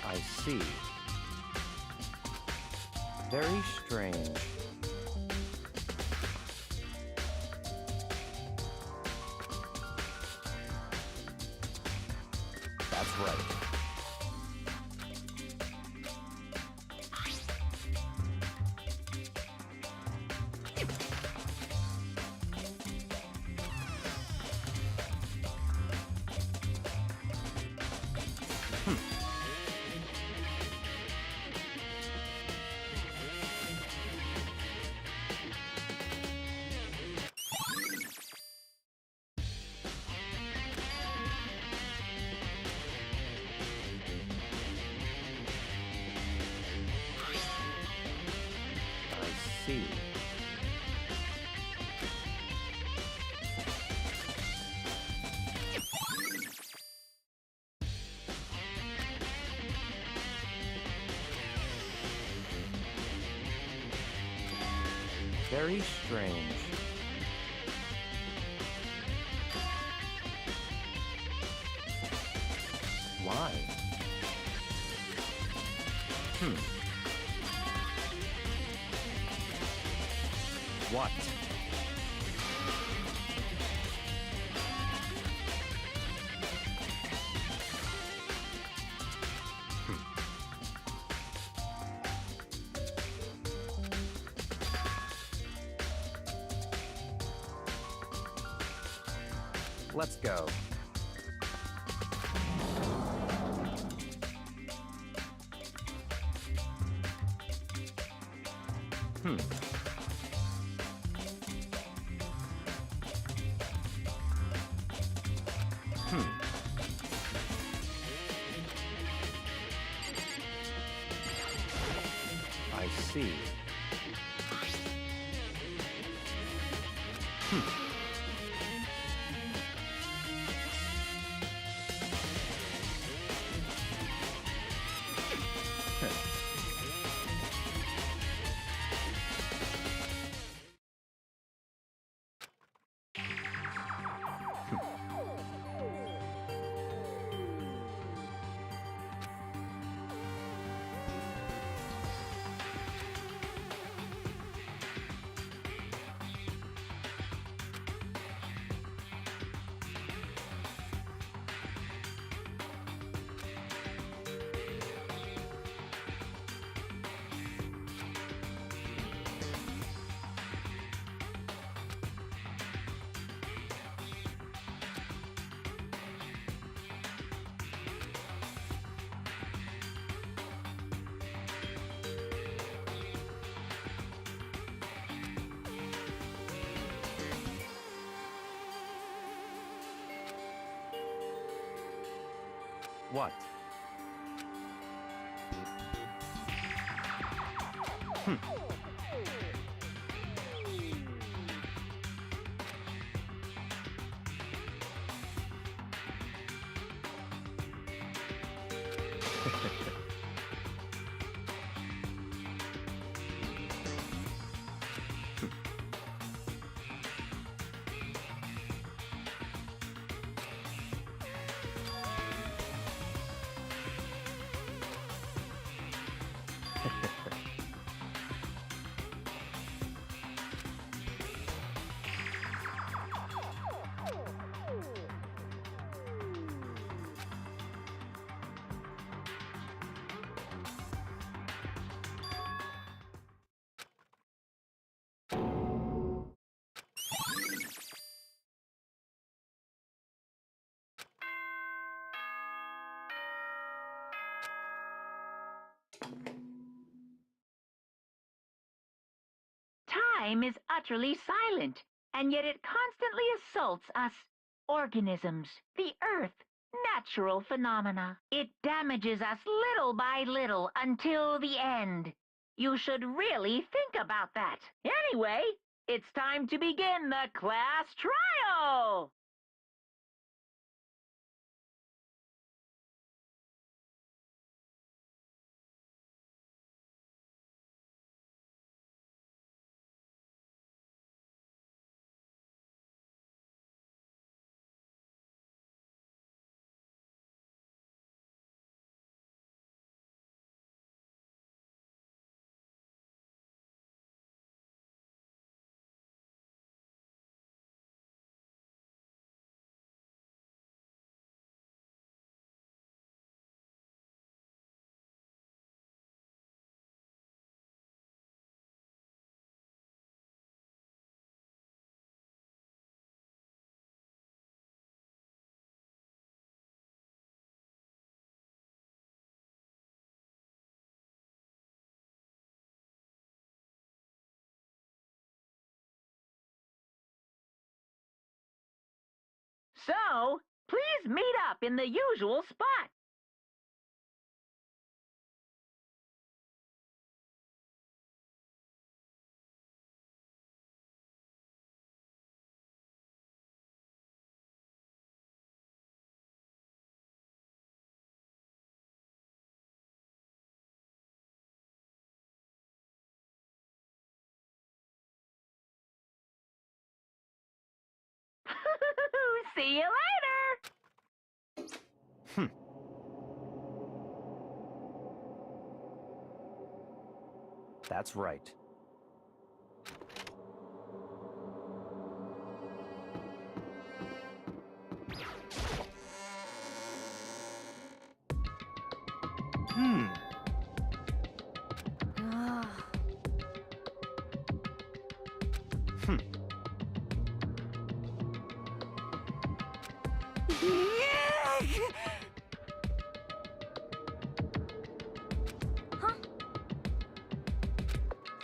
I see. Very strange. That's right. I see. Very strange. Why? What? Let's go. I see. What? Time is utterly silent, and yet it constantly assaults us, organisms, the Earth, natural phenomena. It damages us little by little until the end. You should really think about that. Anyway, it's time to begin the class trial! So, please meet up in the usual spot. See you later! That's right.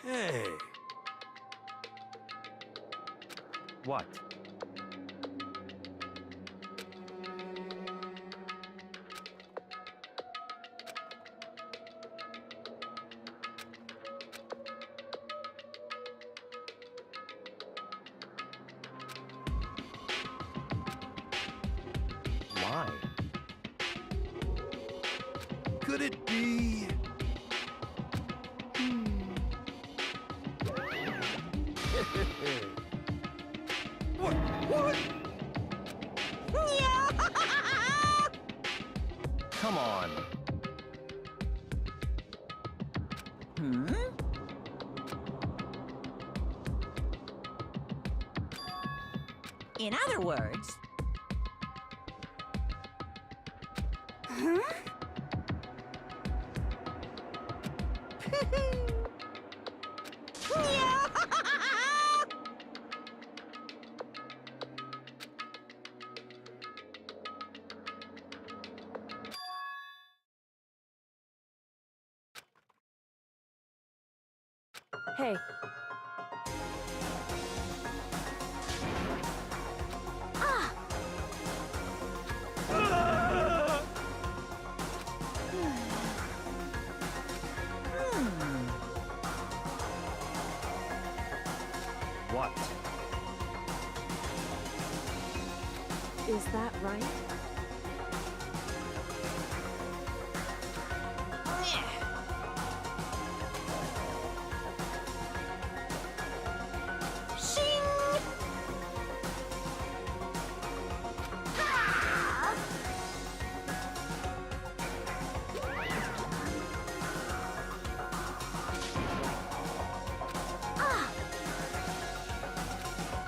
Hey, What? Why? could it be? What? Come on. In other words... Hey. What? Is that right?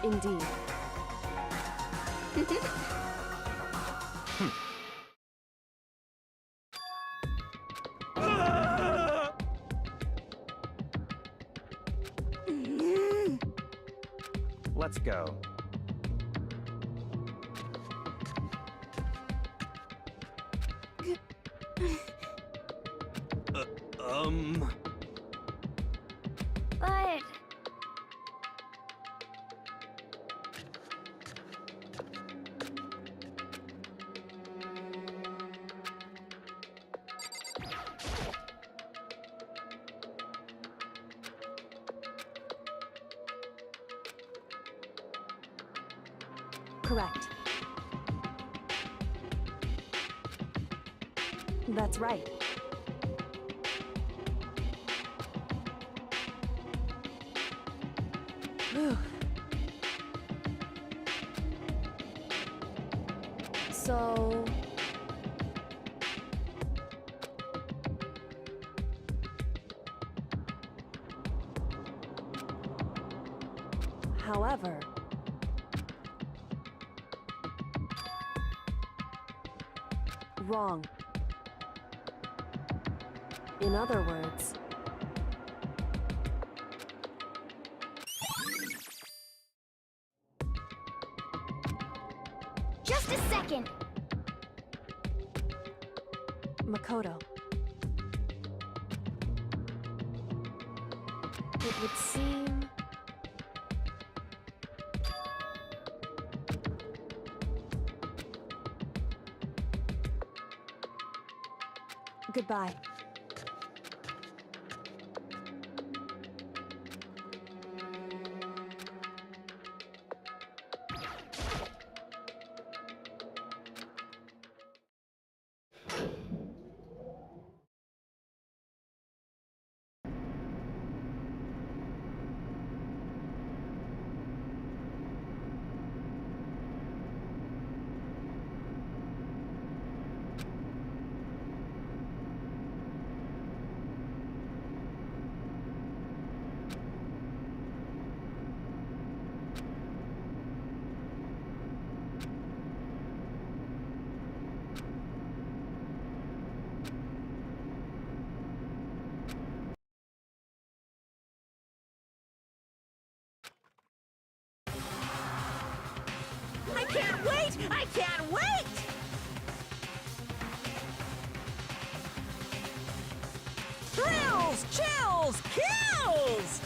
Indeed. Let's go. But Correct. That's right. Whew. So... However... Wrong. In other words... Just a second! Makoto. It would seem... Goodbye. I can't wait! I can't wait! Thrills, chills, kills!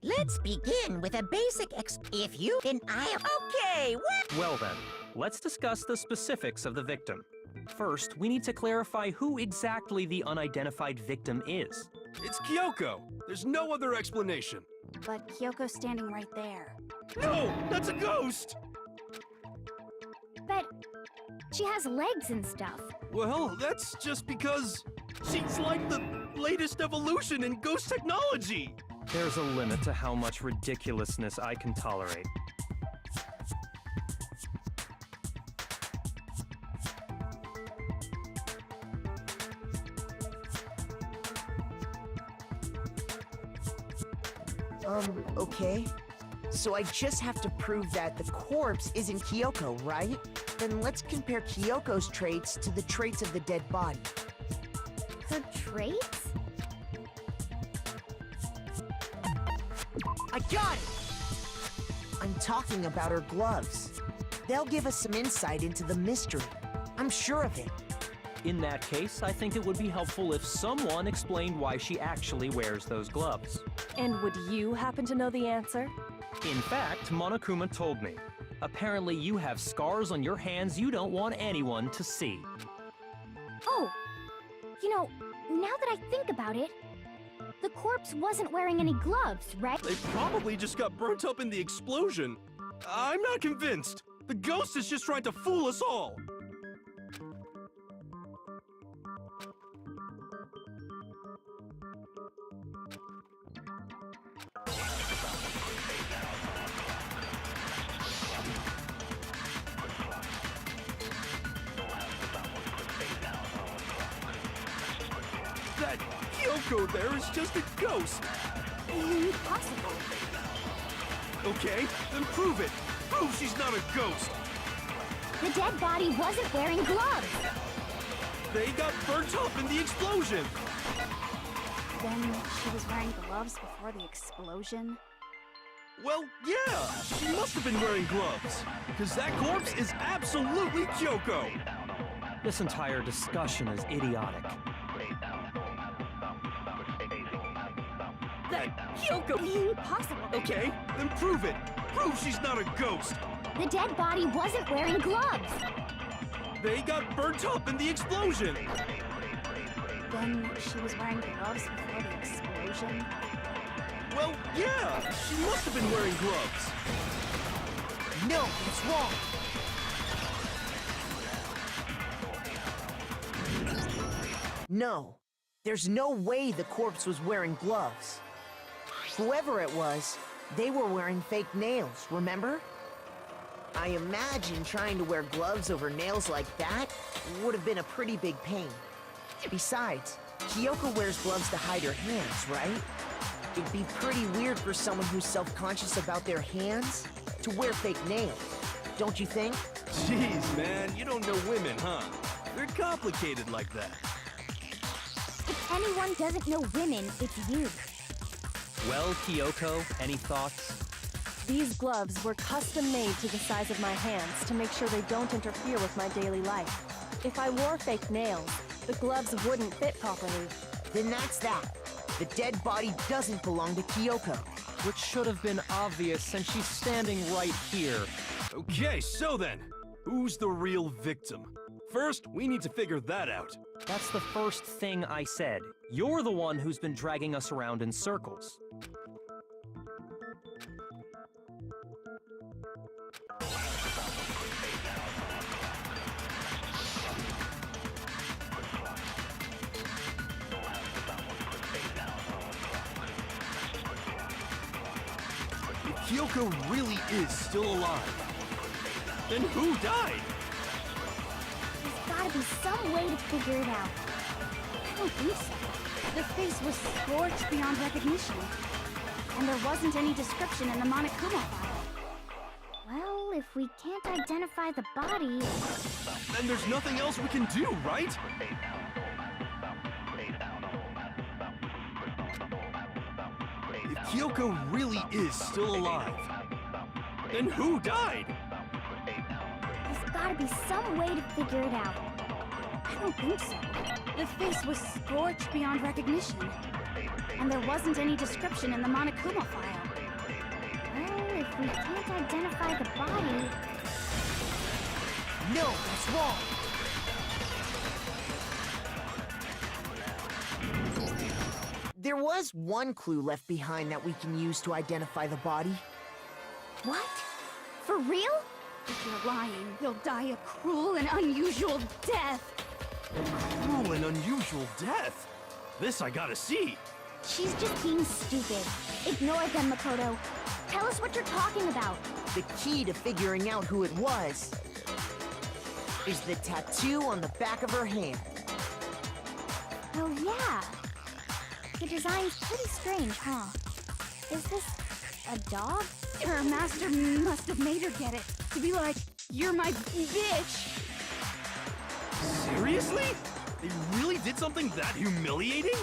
Let's begin with a basic if you and I... Okay, Well then, let's discuss the specifics of the victim. First, we need to clarify who exactly the unidentified victim is. It's Kyoko. There's no other explanation. But Kyoko's standing right there. No, that's a ghost! But she has legs and stuff. Well, that's just because she's like the latest evolution in ghost technology. There's a limit to how much ridiculousness I can tolerate. Okay. So I just have to prove that the corpse isn't Kyoko, right? Then let's compare Kyoko's traits to the traits of the dead body. Her traits? I got it! I'm talking about her gloves. They'll give us some insight into the mystery. I'm sure of it. In that case, I think it would be helpful if someone explained why she actually wears those gloves. And would you happen to know the answer? In fact, Monokuma told me. Apparently you have scars on your hands you don't want anyone to see. Oh! You know, now that I think about it, the corpse wasn't wearing any gloves, right? They probably just got burnt up in the explosion. I'm not convinced. The ghost is just trying to fool us all. That Kyoko there is just a ghost. Impossible. Okay, then prove it. Prove she's not a ghost. The dead body wasn't wearing gloves. They got burnt up in the explosion. Then she was wearing gloves before the explosion. Well, yeah, she must have been wearing gloves. Because that corpse is absolutely Kyoko. This entire discussion is idiotic. That Kyoko, impossible. Okay, then prove it. Prove she's not a ghost. The dead body wasn't wearing gloves. They got burnt up in the explosion. Then she was wearing gloves before the explosion. Well, yeah, she must have been wearing gloves. No, it's wrong. No, there's no way the corpse was wearing gloves. Whoever it was, they were wearing fake nails, remember? I imagine trying to wear gloves over nails like that would have been a pretty big pain. Besides, Kyoko wears gloves to hide her hands, right? It'd be pretty weird for someone who's self-conscious about their hands to wear fake nails, don't you think? Jeez, man, you don't know women, huh? They're complicated like that. If anyone doesn't know women, it's you. Well, Kyoko, any thoughts? These gloves were custom made to the size of my hands to make sure they don't interfere with my daily life. If I wore fake nails, the gloves wouldn't fit properly. Then that's that. The dead body doesn't belong to Kyoko. Which should have been obvious since she's standing right here. Okay, so then, who's the real victim? First, we need to figure that out. That's the first thing I said. You're the one who's been dragging us around in circles. If Kyoko really is still alive, then who died? There's gotta be some way to figure it out. I don't think so. The face was scorched beyond recognition. And there wasn't any description in the Monokuma file. Well, if we can't identify the body... Then there's nothing else we can do, right? If Kyoko really is still alive, then who died? There's gotta be some way to figure it out. I don't think so. The face was scorched beyond recognition. And there wasn't any description in the Monokuma file. Well, if we can't identify the body... No, that's wrong. There was one clue left behind that we can use to identify the body. What? For real? If you're lying, you'll die a cruel and unusual death. Cruel and unusual death. This I gotta see. She's just being stupid. Ignore them, Makoto. Tell us what you're talking about. The key to figuring out who it was is the tattoo on the back of her hand. Oh, yeah. The design's pretty strange, huh? Is this a dog? Her master must have made her get it. To be like, you're my bitch. Seriously? They really did something that humiliating?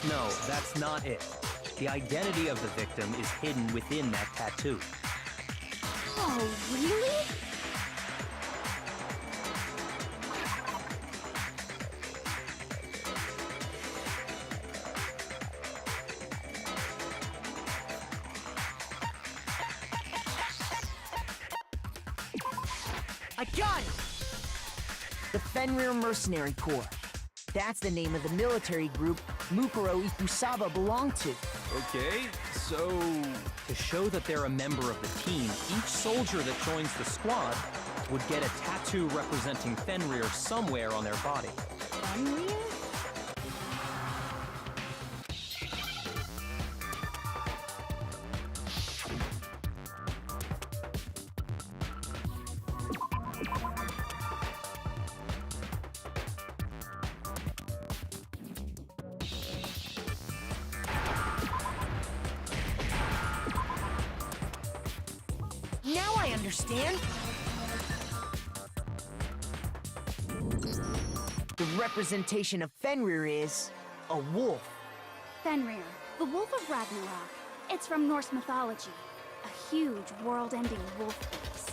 No, that's not it. The identity of the victim is hidden within that tattoo. Oh, really? I got it! The Fenrir Mercenary Corps. That's the name of the military group Mukuro Ikusaba belonged to. Okay, so... To show that they're a member of the team, each soldier that joins the squad would get a tattoo representing Fenrir somewhere on their body. Fenrir? I understand. The representation of Fenrir is a wolf. Fenrir, the Wolf of Ragnarok. It's from Norse mythology. A huge, world-ending wolf face.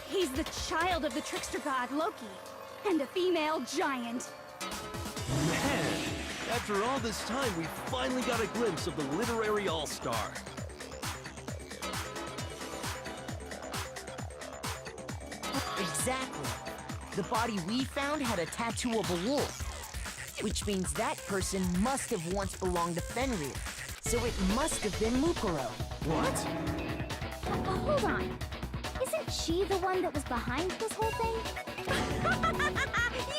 He's the child of the trickster god Loki, and a female giant. Man, after all this time, we finally got a glimpse of the literary all-star. Exactly. The body we found had a tattoo of a wolf, which means that person must have once belonged to Fenrir. So it must have been Mukuro. What? Hold on. Isn't she the one that was behind this whole thing?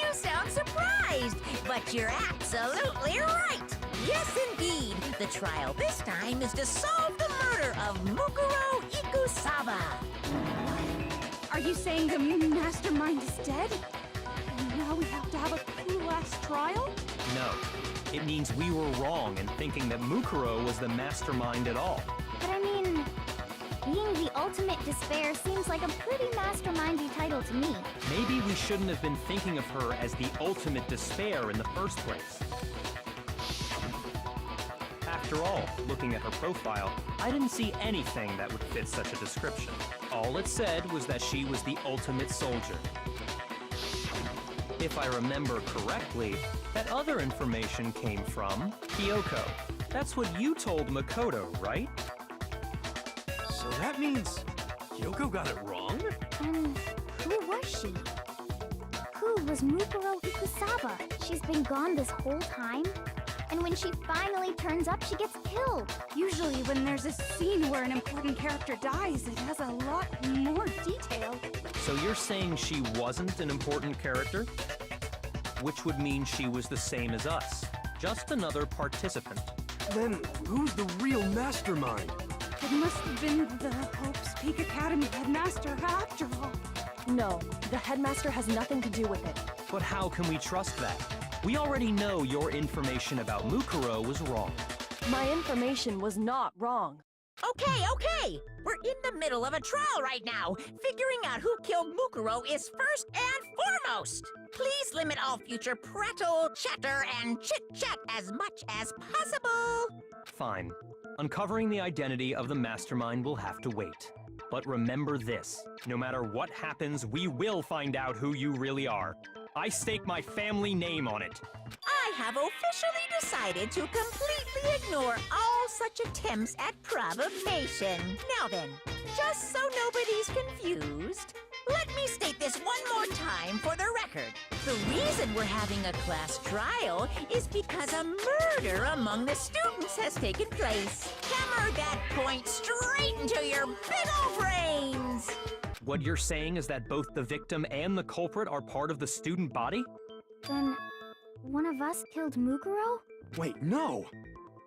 You sound surprised, but you're absolutely right. Yes, indeed. The trial this time is to solve the murder of Mukuro Ikusaba. Are you saying the mastermind is dead? And now we have to have a last trial? No. It means we were wrong in thinking that Mukuro was the mastermind at all. But I mean, being the ultimate despair seems like a pretty mastermindy title to me. Maybe we shouldn't have been thinking of her as the ultimate despair in the first place. After all, looking at her profile, I didn't see anything that would fit such a description. All it said was that she was the ultimate soldier. If I remember correctly, that other information came from Kyoko. That's what you told Makoto, right? So that means Kyoko got it wrong? And who was she? Who was Mukuro Ikusaba? She's been gone this whole time? And when she finally turns up, she gets killed. Usually when there's a scene where an important character dies, it has a lot more detail. So you're saying she wasn't an important character? Which would mean she was the same as us. Just another participant. Then who's the real mastermind? It must have been the Hope's Peak Academy headmaster after all. No, the headmaster has nothing to do with it. But how can we trust that? We already know your information about Mukuro was wrong. My information was not wrong. Okay. We're in the middle of a trial right now. Figuring out who killed Mukuro is first and foremost. Please limit all future prattle, chatter, and chit-chat as much as possible. Fine. Uncovering the identity of the mastermind will have to wait. But remember this, no matter what happens, we will find out who you really are. I stake my family name on it. I have officially decided to completely ignore all such attempts at provocation. Now then, just so nobody's confused, let me state this one more time for the record. The reason we're having a class trial is because a murder among the students has taken place. Hammer that point straight into your big old brains! What you're saying is that both the victim and the culprit are part of the student body? Then, one of us killed Mukuro? Wait, no!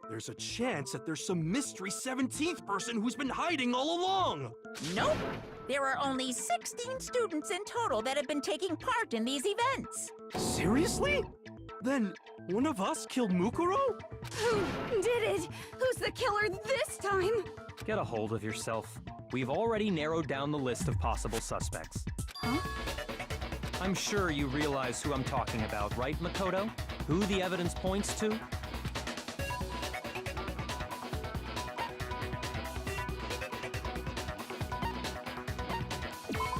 There's a chance that there's some mystery 17th person who's been hiding all along! Nope! There are only 16 students in total that have been taking part in these events. Seriously? Then one of us killed Mukuro? Who did it? Who's the killer this time? Get a hold of yourself. We've already narrowed down the list of possible suspects. Huh? I'm sure you realize who I'm talking about, right, Makoto? Who the evidence points to?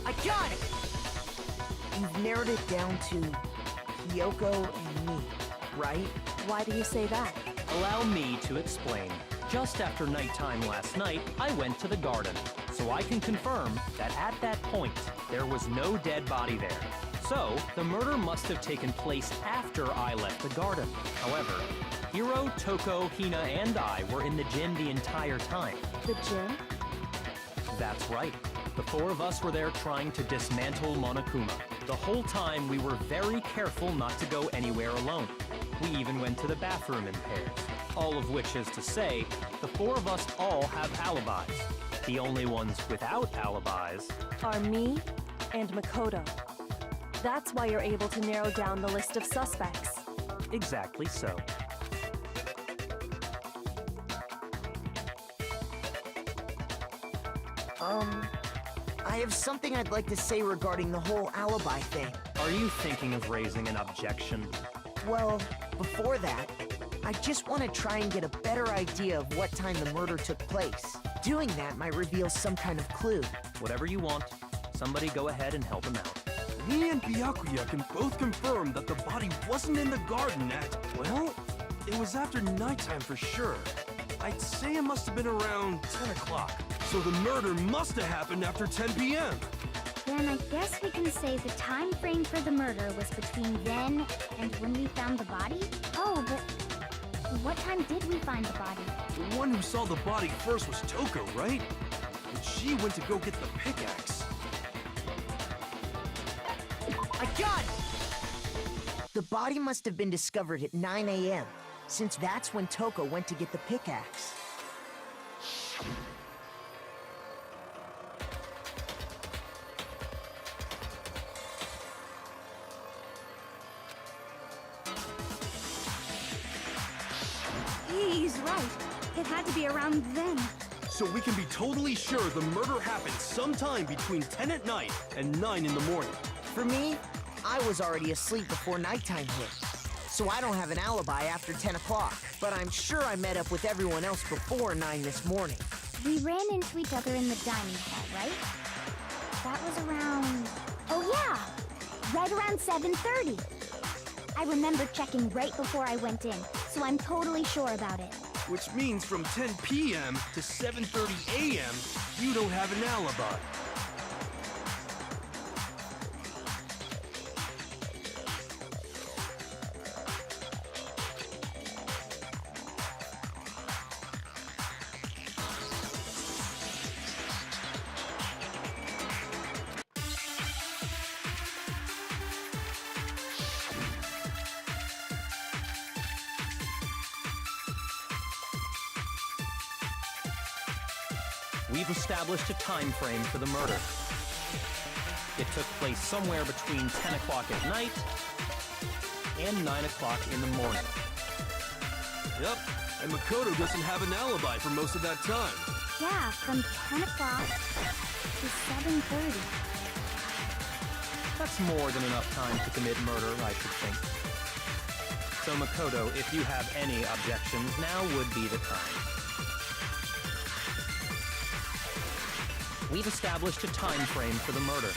I got it! You've narrowed it down to Kyoko and me, right? Why do you say that? Allow me to explain. Just after nighttime last night, I went to the garden, so I can confirm that at that point, there was no dead body there. So, the murder must have taken place after I left the garden. However, Hiro, Toko, Hina, and I were in the gym the entire time. The gym? That's right. The four of us were there trying to dismantle Monokuma. The whole time, we were very careful not to go anywhere alone. We even went to the bathroom in pairs. All of which is to say, the four of us all have alibis. The only ones without alibis Are me and Makoto. That's why you're able to narrow down the list of suspects. exactly so. I have something I'd like to say regarding the whole alibi thing. Are you thinking of raising an objection? Well, before that, I just want to try and get a better idea of what time the murder took place. Doing that might reveal some kind of clue. Whatever you want. Somebody go ahead and help him out. Me and Byakuya can both confirm that the body wasn't in the garden at, well, it was after nighttime for sure. I'd say it must have been around 10 o'clock. So the murder must have happened after 10 p.m. Then I guess we can say the time frame for the murder was between then and when we found the body? Oh, but what time did we find the body? The one who saw the body first was Toko, right? And she went to go get the pickaxe. I got it! The body must have been discovered at 9 a.m., since that's when Toko went to get the pickaxe. He's right. It had to be around then. So we can be totally sure the murder happened sometime between 10 at night and 9 in the morning. For me, I was already asleep before nighttime hit, so I don't have an alibi after 10 o'clock. But I'm sure I met up with everyone else before 9 this morning. We ran into each other in the dining hall, right? That was around... Oh yeah! Right around 7:30. I remember checking right before I went in, so I'm totally sure about it. Which means from 10 p.m. to 7:30 a.m., you don't have an alibi. We've established a time frame for the murder. It took place somewhere between 10 o'clock at night and 9 o'clock in the morning. Yep, and Makoto doesn't have an alibi for most of that time. Yeah, from 10 o'clock to 7:30. That's more than enough time to commit murder, I should think. So Makoto, if you have any objections, now would be the time. We've established a time frame for the murder.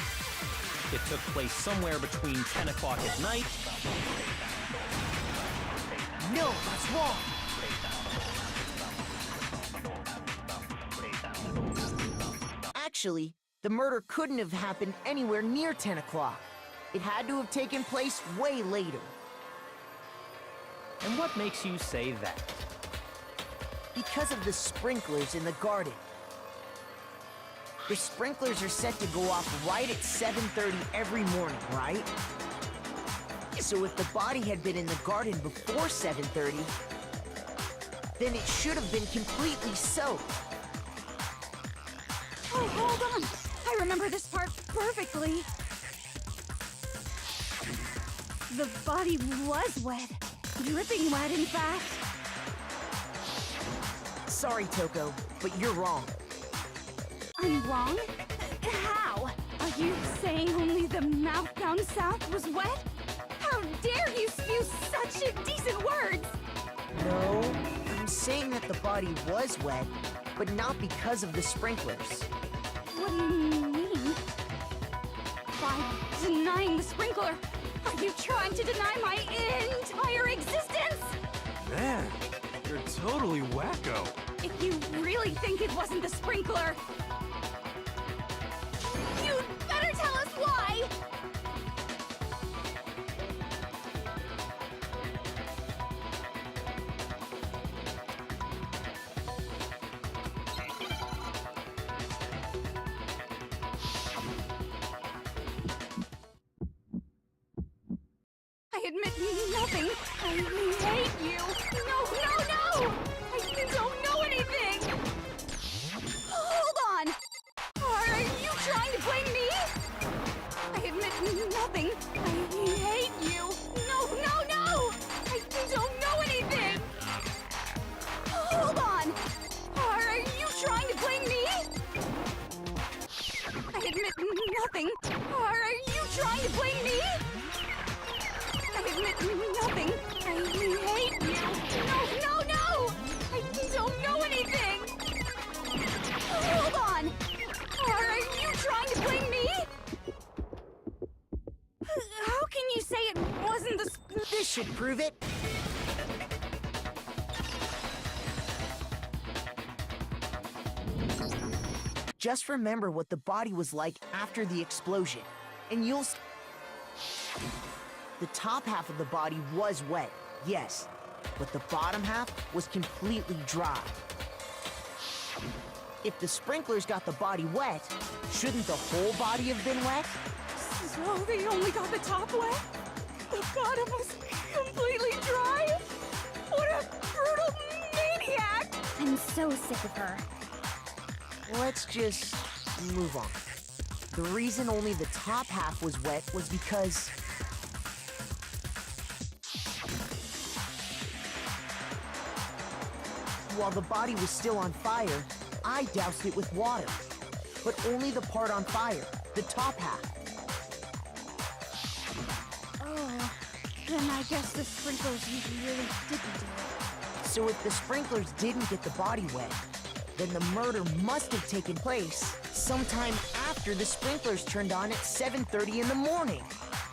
It took place somewhere between 10 o'clock at night... No, that's wrong! Actually, the murder couldn't have happened anywhere near 10 o'clock. It had to have taken place way later. And what makes you say that? Because of the sprinklers in the garden. The sprinklers are set to go off right at 7:30 every morning, right? So if the body had been in the garden before 7:30, then it should have been completely soaked. Oh, hold on. I remember this part perfectly. The body was wet. Dripping wet, in fact. Sorry, Toko, but you're wrong. I'm wrong? How? Are you saying only the mouth down south was wet? How dare you spew such indecent words! No, I'm saying that the body was wet, but not because of the sprinklers. What do you mean? By denying the sprinkler, are you trying to deny my entire existence? Man, you're totally wacko. If you really think it wasn't the sprinkler, you'd better tell us why! I admit nothing. I hate you. No, no, no! I don't know anything! Hold on! Are you trying to blame me? I admit nothing. I hate you. No, no, no! I don't know anything! Hold on! Are you trying to blame me? I admit should prove it. Just remember what the body was like after the explosion, and you'll The top half of the body was wet, yes, but the bottom half was completely dry. If the sprinklers got the body wet, shouldn't the whole body have been wet? So they only got the top wet? The bottom was completely dry? What a brutal maniac! I'm so sick of her. Let's just move on. The reason only the top half was wet was because while the body was still on fire, I doused it with water. But only the part on fire, the top half. Oh, then I guess the sprinklers really didn't do it. So if the sprinklers didn't get the body wet, then the murder must have taken place sometime after the sprinklers turned on at 7:30 in the morning.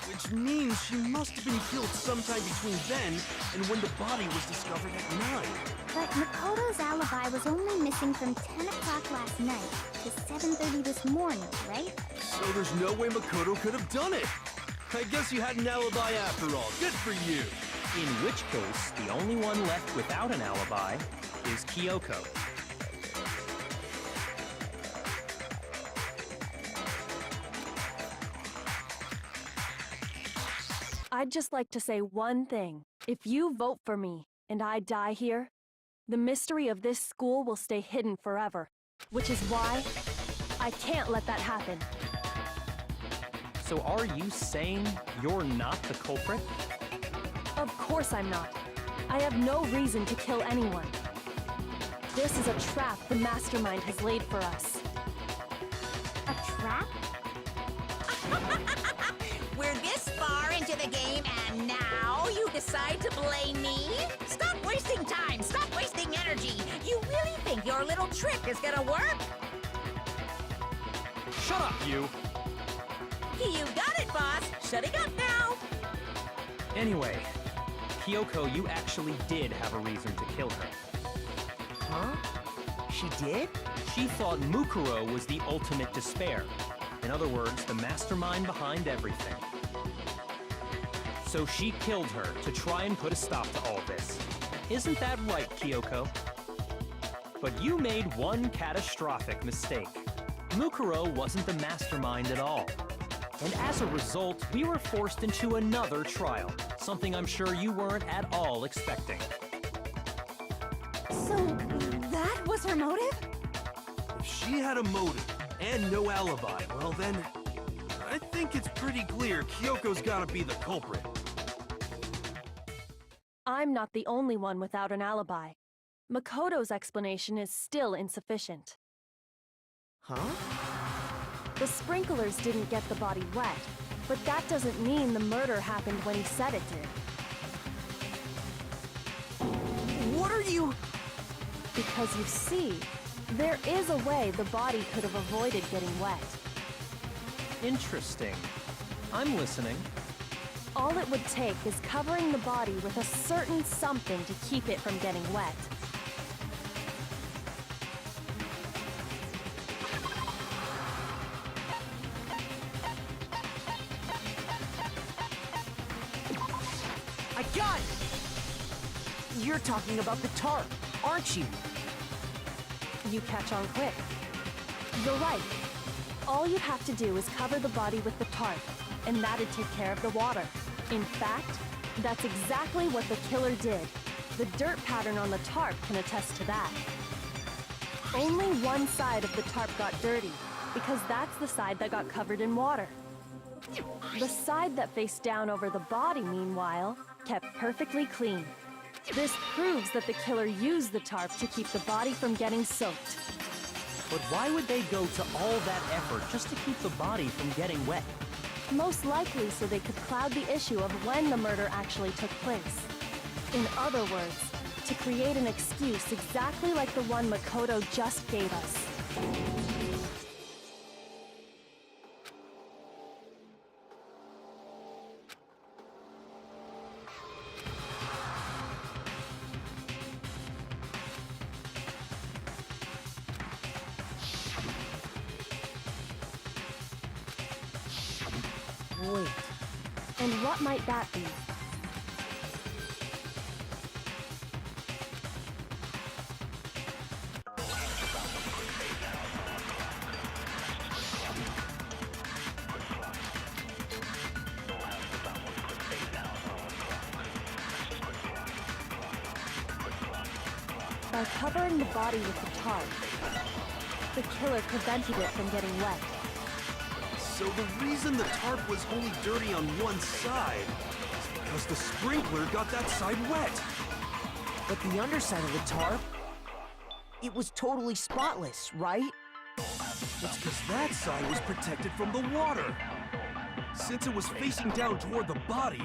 Which means she must have been killed sometime between then and when the body was discovered at 9. But Makoto's alibi was only missing from 10 o'clock last night to 7:30 this morning, right? So there's no way Makoto could have done it. I guess you had an alibi after all. Good for you. In which case, the only one left without an alibi is Kyoko. I'd just like to say one thing. If you vote for me and I die here, the mystery of this school will stay hidden forever, which is why I can't let that happen. So are you saying you're not the culprit? Of course I'm not. I have no reason to kill anyone. This is a trap the mastermind has laid for us. A trap? We're this far into the game, and now you decide to blame me? Stop wasting time! Stop wasting energy! You really think your little trick is gonna work? Shut up, you! You got it, boss! Shutting up now! Anyway, Kyoko, you actually did have a reason to kill her. Huh? She did? She thought Mukuro was the ultimate despair. In other words, the mastermind behind everything. So she killed her to try and put a stop to all this. Isn't that right, Kyoko? But you made one catastrophic mistake. Mukuro wasn't the mastermind at all. And as a result, we were forced into another trial, something I'm sure you weren't at all expecting. So, that was her motive? If she had a motive and no alibi, well then, I think it's pretty clear Kyoko's gotta be the culprit. I'm not the only one without an alibi. Makoto's explanation is still insufficient. Huh? The sprinklers didn't get the body wet, but that doesn't mean the murder happened when he said it did. What are you... Because you see, there is a way the body could have avoided getting wet. Interesting. I'm listening. All it would take is covering the body with a certain something to keep it from getting wet. I got it! You're talking about the tarp, aren't you? You catch on quick. You're right. All you'd have to do is cover the body with the tarp, and that'd take care of the water. In fact, that's exactly what the killer did. The dirt pattern on the tarp can attest to that. Only one side of the tarp got dirty, because that's the side that got covered in water. The side that faced down over the body, meanwhile, kept perfectly clean. This proves that the killer used the tarp to keep the body from getting soaked. But why would they go to all that effort just to keep the body from getting wet? Most likely so they could cloud the issue of when the murder actually took place. In other words, to create an excuse exactly like the one Makoto just gave us. Wait. And what might that be? By covering the body with the tarp, the killer prevented it from getting wet. So the reason the tarp was only dirty on one side is because the sprinkler got that side wet. But the underside of the tarp, it was totally spotless, right? It's because that side was protected from the water. Since it was facing down toward the body,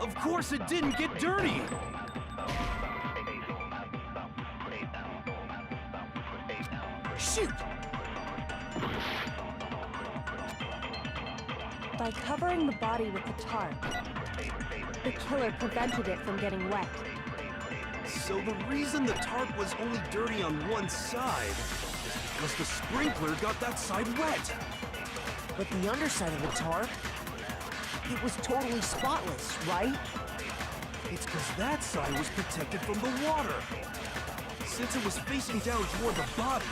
of course it didn't get dirty. Shoot! By covering the body with the tarp, the killer prevented it from getting wet. So the reason the tarp was only dirty on one side is because the sprinkler got that side wet. But the underside of the tarp, it was totally spotless, right? It's because that side was protected from the water. Since it was facing down toward the body,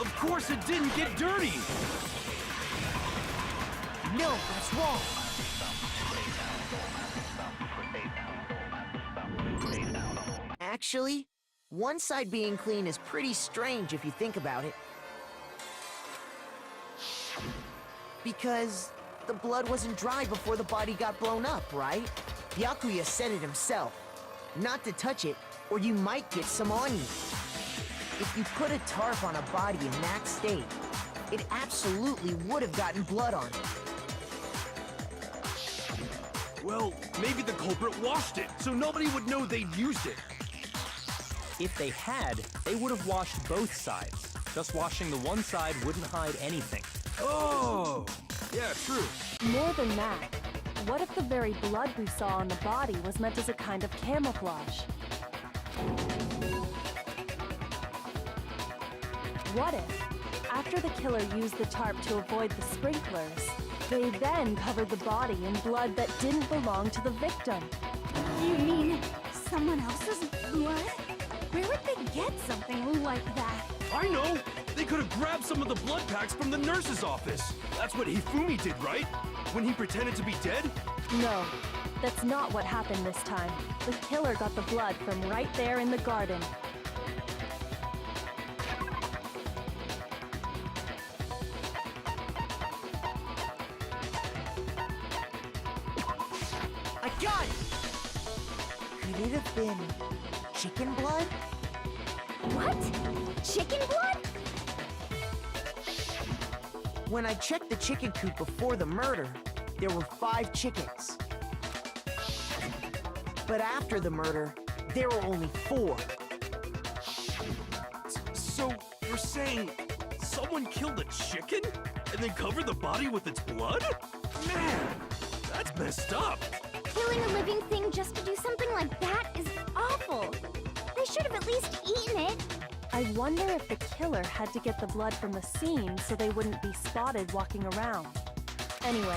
of course it didn't get dirty. No, that's wrong. Actually, one side being clean is pretty strange if you think about it. Because the blood wasn't dry before the body got blown up, right? Byakuya said it himself. Not to touch it, or you might get some on you. If you put a tarp on a body in that state, it absolutely would have gotten blood on it. Well, maybe the culprit washed it, so nobody would know they'd used it. If they had, they would have washed both sides. Just washing the one side wouldn't hide anything. Oh, yeah, true. More than that, what if the very blood we saw on the body was meant as a kind of camouflage? What if, after the killer used the tarp to avoid the sprinklers, they then covered the body in blood that didn't belong to the victim? You mean someone else's blood? Where would they get something like that? I know! They could have grabbed some of the blood packs from the nurse's office. That's what Hifumi did, right? When he pretended to be dead? No, that's not what happened this time. The killer got the blood from right there in the garden. I got it! Could it have been chicken blood? What? Chicken blood? When I checked the chicken coop before the murder, there were 5 chickens. But after the murder, there were only 4. So, you're saying someone killed a chicken and then covered the body with its blood? Man, that's messed up. Killing a living thing just to do something like that is awful. They should have at least eaten it. I wonder if the killer had to get the blood from the scene so they wouldn't be spotted walking around. Anyway,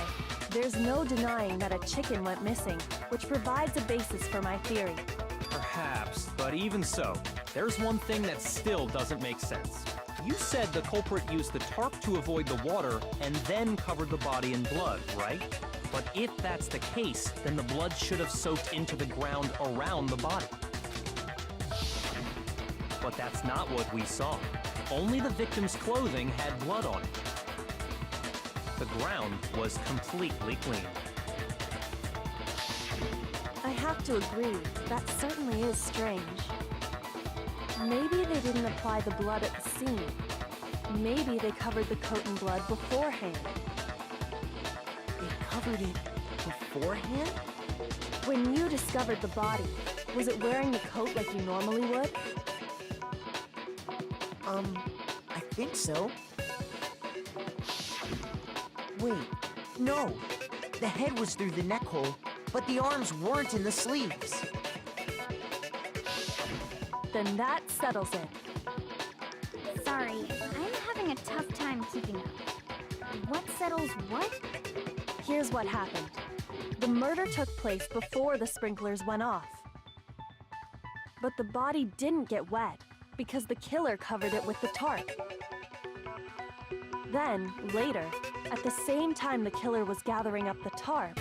there's no denying that a chicken went missing, which provides a basis for my theory. Perhaps, but even so, there's one thing that still doesn't make sense. You said the culprit used the tarp to avoid the water and then covered the body in blood, right? But if that's the case, then the blood should have soaked into the ground around the body. But that's not what we saw. Only the victim's clothing had blood on it. The ground was completely clean. I have to agree, that certainly is strange. Maybe they didn't apply the blood at the scene. Maybe they covered the coat in blood beforehand. They covered it beforehand? When you discovered the body, was it wearing the coat like you normally would? I think so. Wait, no. The head was through the neck hole, but the arms weren't in the sleeves. Then that settles it. Sorry, I'm having a tough time keeping up. What settles what? Here's what happened. The murder took place before the sprinklers went off. But the body didn't get wet because the killer covered it with the tarp. Then, later, at the same time the killer was gathering up the tarp,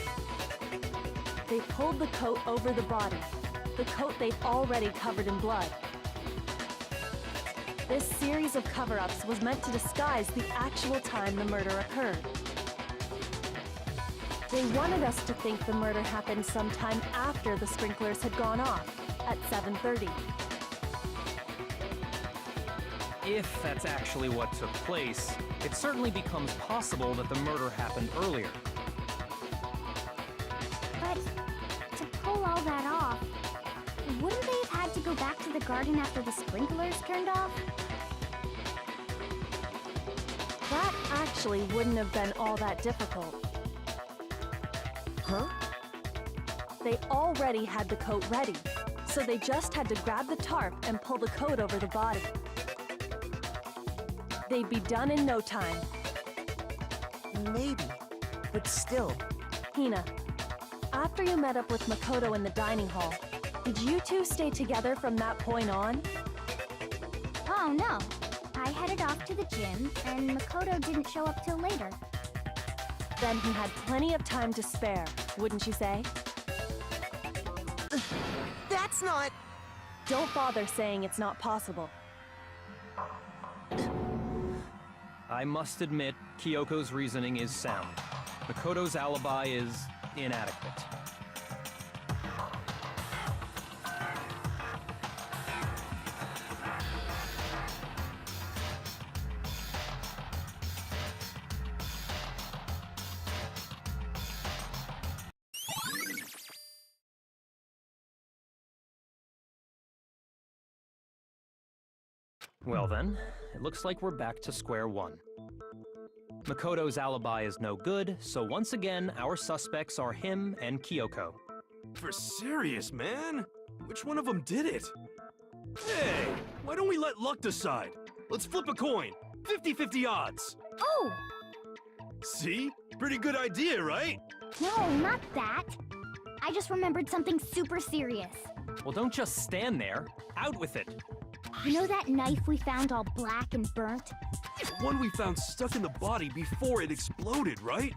they pulled the coat over the body, the coat they'd already covered in blood. This series of cover-ups was meant to disguise the actual time the murder occurred. They wanted us to think the murder happened sometime after the sprinklers had gone off, at 7:30. If that's actually what took place, it certainly becomes possible that the murder happened earlier. But to pull all that off, wouldn't they have had to go back to the garden after the sprinklers turned off? That actually wouldn't have been all that difficult. Huh? They already had the coat ready, so they just had to grab the tarp and pull the coat over the body. They'd be done in no time. Maybe, but still. Hina, after you met up with Makoto in the dining hall, did you two stay together from that point on? Oh no. I headed off to the gym, and Makoto didn't show up till later. Then he had plenty of time to spare, wouldn't you say? That's not... Don't bother saying it's not possible. I must admit, Kyoko's reasoning is sound. Makoto's alibi is inadequate. Well then, it looks like we're back to square one. Makoto's alibi is no good, so once again, our suspects are him and Kyoko. For serious, man? Which one of them did it? Hey, why don't we let luck decide? Let's flip a coin. 50-50 odds. Oh! See? Pretty good idea, right? No, not that. I just remembered something super serious. Well, don't just stand there. Out with it. You know that knife we found all black and burnt? The one we found stuck in the body before it exploded, right?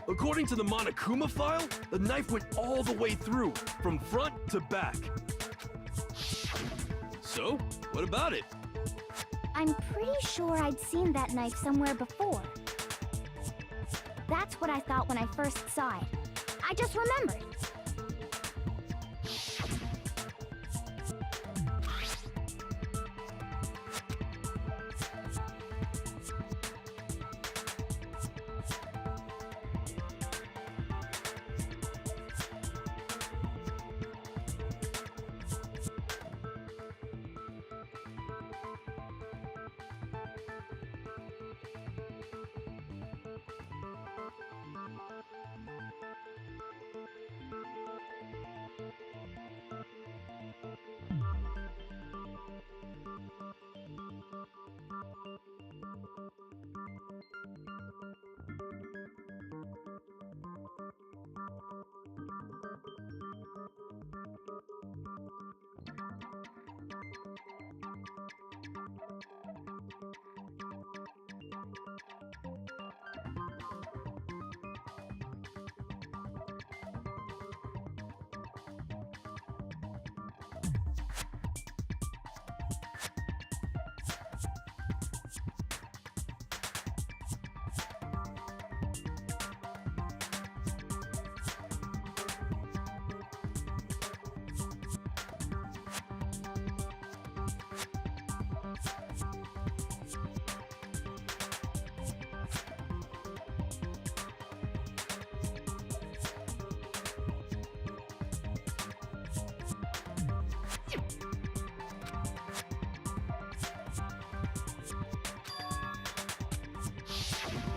According to the Monokuma file, the knife went all the way through, from front to back. So, what about it? I'm pretty sure I'd seen that knife somewhere before. That's what I thought when I first saw it. I just remembered.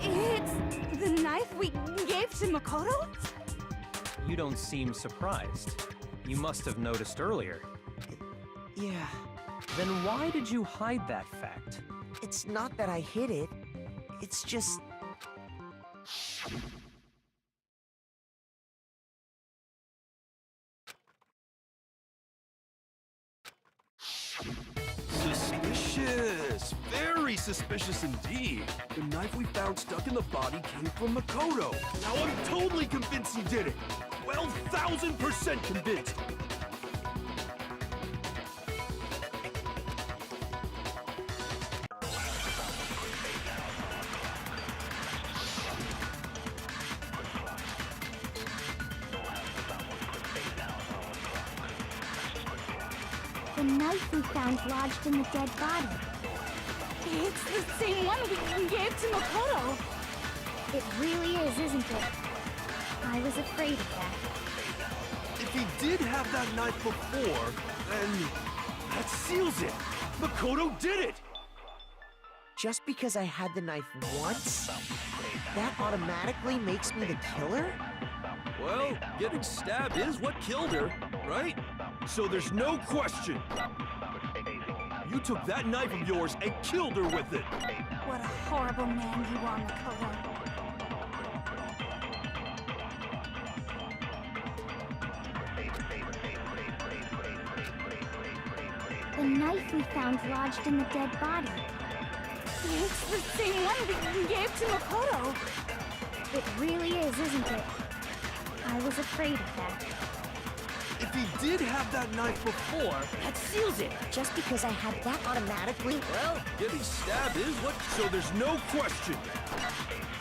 It's the knife we gave to Makoto? You don't seem surprised. You must have noticed earlier. Yeah, Then why did you hide that fact? it's not that I hid it. It's just... Suspicious! Very suspicious indeed. The knife we found stuck in the body came from Makoto. Now I'm totally convinced he did it. 12,000% convinced. The knife we found lodged in the dead body. It's the same one we gave to Makoto. It really is, isn't it? I was afraid of that. If he did have that knife before, then that seals it. Makoto did it! Just because I had the knife once, that automatically makes me the killer? Well, getting stabbed is what killed her, right? So there's no question. You took that knife of yours and killed her with it. What a horrible man you are, Makoto. The knife we found lodged in the dead body. It's the same one we gave to Makoto. It really is, isn't it? I was afraid of that. If he did have that knife before, That seals it. Just because I had that automatically, well, getting stabbed is what... So there's no question.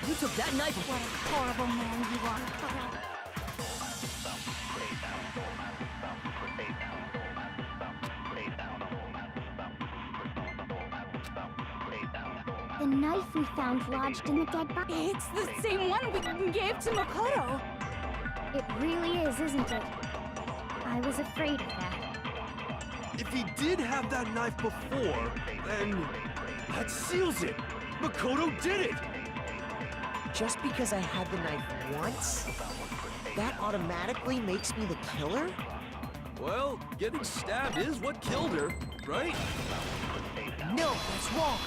you took that knife. What a horrible man you are, Makoto. The knife we found lodged in the dead body. It's the same one we gave to Makoto. It really is, isn't it? I was afraid of that. If he did have that knife before, then that seals it. Makoto did it. Just because I had the knife once, that automatically makes me the killer? Well, getting stabbed is what killed her, right? No, that's wrong.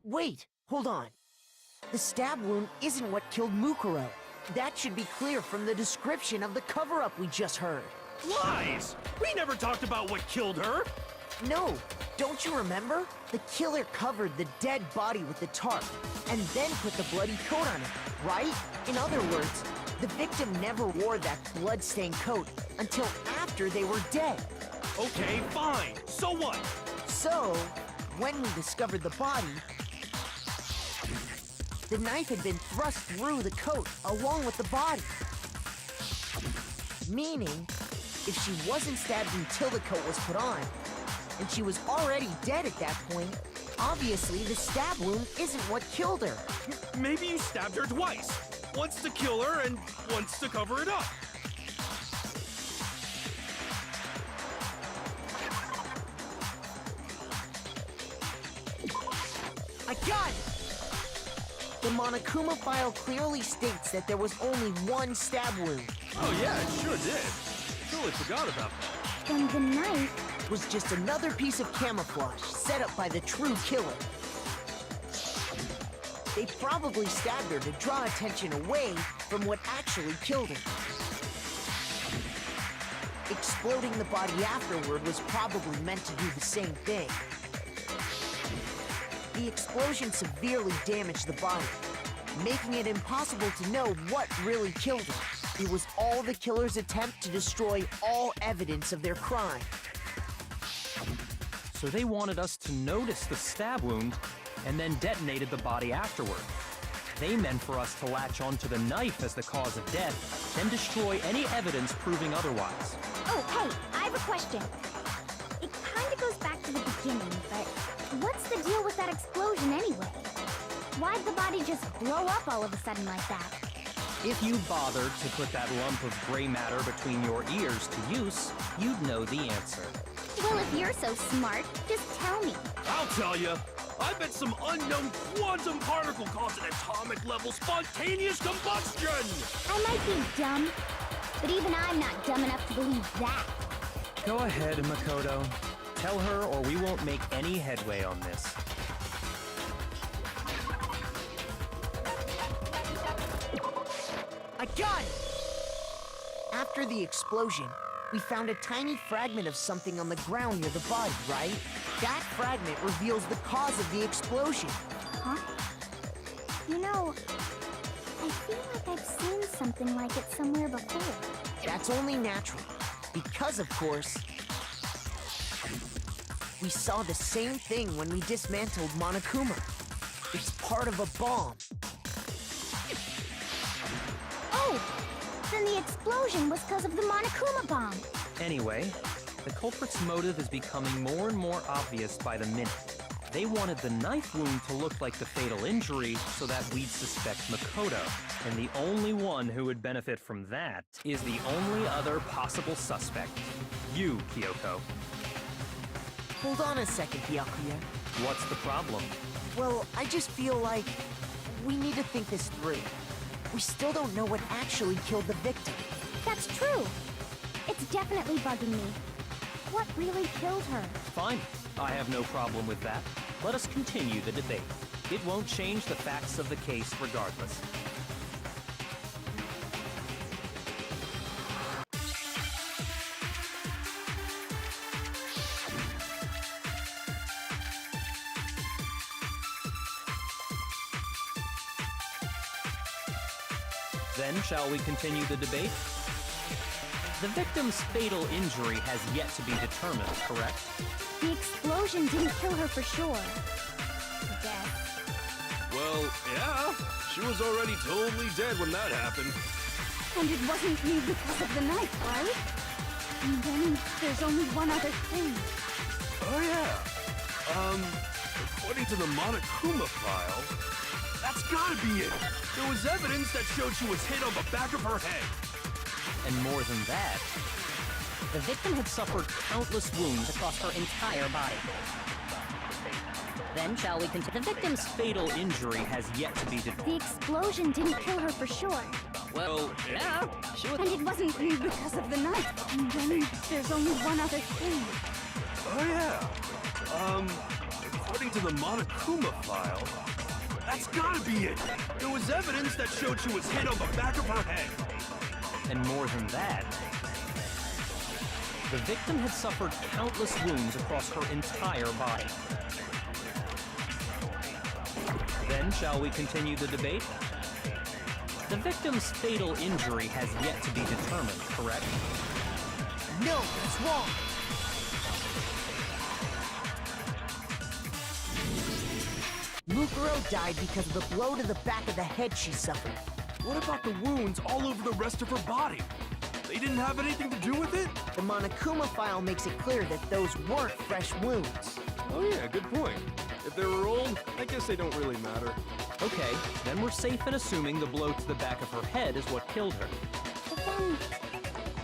Wait, hold on. The stab wound isn't what killed Mukuro. That should be clear from the description of the cover-up we just heard. Lies! We never talked about what killed her. No, don't you remember? The killer covered the dead body with the tarp and then put the bloody coat on it, right? In other words, the victim never wore that blood-stained coat until after they were dead. Okay, fine. So what? So, when we discovered the body, the knife had been thrust through the coat along with the body. Meaning, if she wasn't stabbed until the coat was put on, and she was already dead at that point, obviously the stab wound isn't what killed her. Maybe you stabbed her twice. Once to kill her and once to cover it up. I got it! The Monokuma file clearly states that there was only one stab wound. Oh yeah, it sure did. Totally forgot about that. Then the knife Was just another piece of camouflage set up by the true killer. They probably stabbed her to draw attention away from what actually killed her. Exploding the body afterward was probably meant to do the same thing. The explosion severely damaged the body, making it impossible to know what really killed her. It was all the killer's attempt to destroy all evidence of their crime. So they wanted us to notice the stab wound and then detonated the body afterward. They meant for us to latch onto the knife as the cause of death, then destroy any evidence proving otherwise. Oh, hey, I have a question. It kind of goes back to the beginning, but what's the deal with that explosion anyway? Why'd the body just blow up all of a sudden like that? If you bothered to put that lump of gray matter between your ears to use, you'd know the answer. Well, if you're so smart, just tell me. I'll tell you. I bet some unknown quantum particle caused an atomic level spontaneous combustion! I might be dumb, but even I'm not dumb enough to believe that. Go ahead, Makoto. Tell her or we won't make any headway on this. gun! After the explosion, we found a tiny fragment of something on the ground near the body, right? That fragment reveals the cause of the explosion. Huh? You know, I feel like I've seen something like it somewhere before. That's only natural. Because, of course, we saw the same thing when we dismantled Monokuma. It's part of a bomb. Oh! Then the explosion was because of the Monokuma bomb. Anyway, the culprit's motive is becoming more and more obvious by the minute. They wanted the knife wound to look like the fatal injury so that we'd suspect Makoto. And the only one who would benefit from that is the only other possible suspect. You, Kyoko. Hold on a second, Byakuya. What's the problem? Well, I just feel like we need to think this through. We still don't know what actually killed the victim. That's true. It's definitely bugging me. What really killed her? Fine. I have no problem with that. Let us continue the debate. It won't change the facts of the case regardless. Then, shall we continue the debate? The victim's fatal injury has yet to be determined, correct? The explosion didn't kill her for sure. Death. Well, yeah. She was already totally dead when that happened. And it wasn't me because of the knife, right? And then there's only one other thing. Oh, yeah. According to the Monokuma file, that's gotta be it. There was evidence that showed she was hit on the back of her head. And more than that, the victim had suffered countless wounds across her entire body. Then, shall we continue? The victim's fatal injury has yet to be determined. The explosion didn't kill her for sure. Well, yeah, she was... And it wasn't me because of the knife. And then there's only one other thing. Oh, yeah. According to the Monokuma file, that's gotta be it. There was evidence that showed she was hit on the back of her head. And more than that, the victim had suffered countless wounds across her entire body. Then, shall we continue the debate? The victim's fatal injury has yet to be determined, correct? No, that's wrong. Mukuro died because of the blow to the back of the head she suffered. What about the wounds all over the rest of her body? They didn't have anything to do with it? The Monokuma file makes it clear that those weren't fresh wounds. Oh yeah, good point. If they were old, I guess they don't really matter. Okay, then we're safe in assuming the blow to the back of her head is what killed her. But then,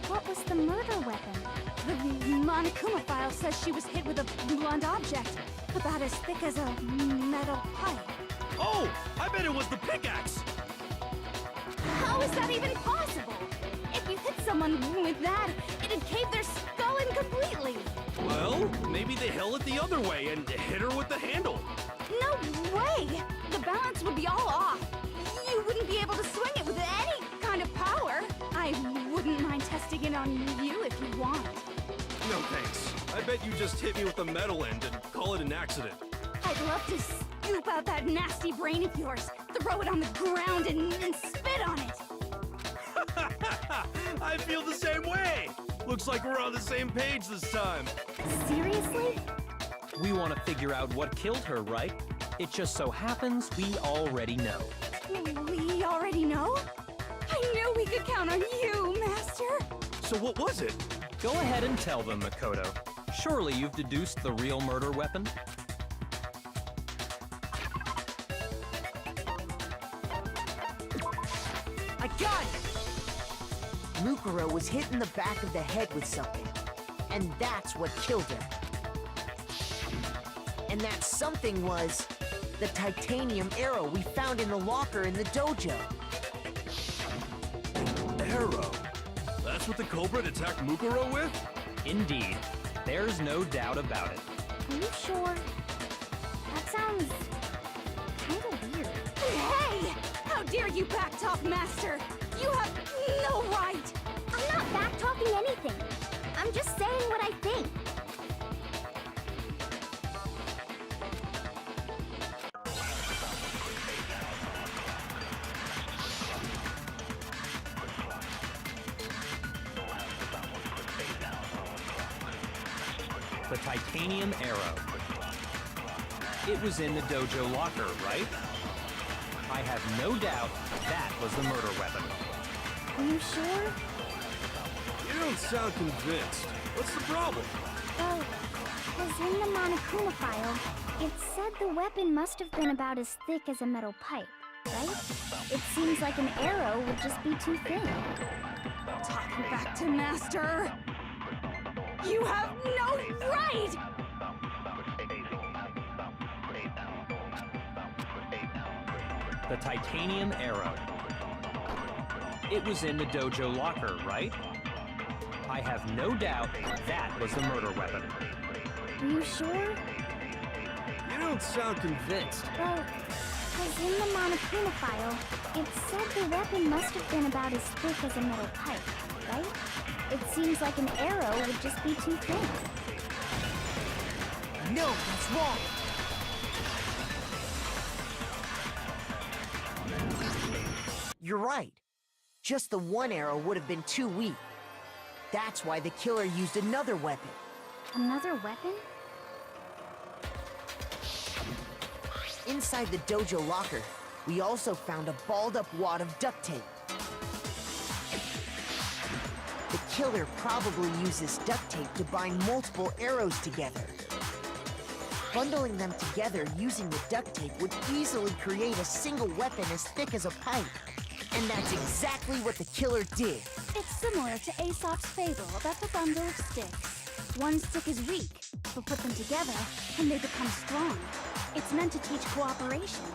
what was the murder weapon? The Monokuma file says she was hit with a blunt object, about as thick as a metal pipe. Oh, I bet it was the pickaxe! How is that even possible? If you hit someone with that, it'd cave their skull in completely. Well, maybe they held it the other way and hit her with the handle. No way! The balance would be all off. You wouldn't be able to swing it with any kind of power. I wouldn't mind testing it on you if you want. No thanks. I bet you just hit me with the metal end and call it an accident. I'd love to scoop out that nasty brain of yours, throw it on the ground, and spit on it. I feel the same way! Looks like we're on the same page this time. Seriously? We want to figure out what killed her, right? It just so happens we already know. We already know? I knew we could count on you, Master. So what was it? Go ahead and tell them, Makoto. Surely you've deduced the real murder weapon? I got it! Mukuro was hit in the back of the head with something. And that's what killed her. And that something was the titanium arrow we found in the locker in the dojo. Arrow? That's what the culprit attacked Mukuro with? Indeed. There's no doubt about it. Are you sure? That sounds kinda weird. Hey! How dare you backtalk, Master? You have no right! I'm not back-talking anything. I'm just saying what I think. The titanium arrow. It was in the dojo locker, right? I have no doubt that was the murder weapon. Are you sure? You don't sound convinced. What's the problem? Well, because in the Monokuma file, it said the weapon must have been about as thick as a metal pipe, right? It seems like an arrow would just be too thin. Talking back to Master! You have no right! The titanium arrow. It was in the dojo locker, right? I have no doubt that was the murder weapon. Are you sure? You don't sound convinced. Well, because in the Monokuma file, it said the weapon must have been about as thick as a metal pipe, right? It seems like an arrow would just be too thin. No, that's wrong. You're right. Just the one arrow would have been too weak. That's why the killer used another weapon. Another weapon? Inside the dojo locker, we also found a balled-up wad of duct tape. The killer probably uses duct tape to bind multiple arrows together. Bundling them together using the duct tape would easily create a single weapon as thick as a pipe. And that's exactly what the killer did. It's similar to Aesop's fable about the bundle of sticks. One stick is weak, but put them together and they become strong. It's meant to teach cooperation.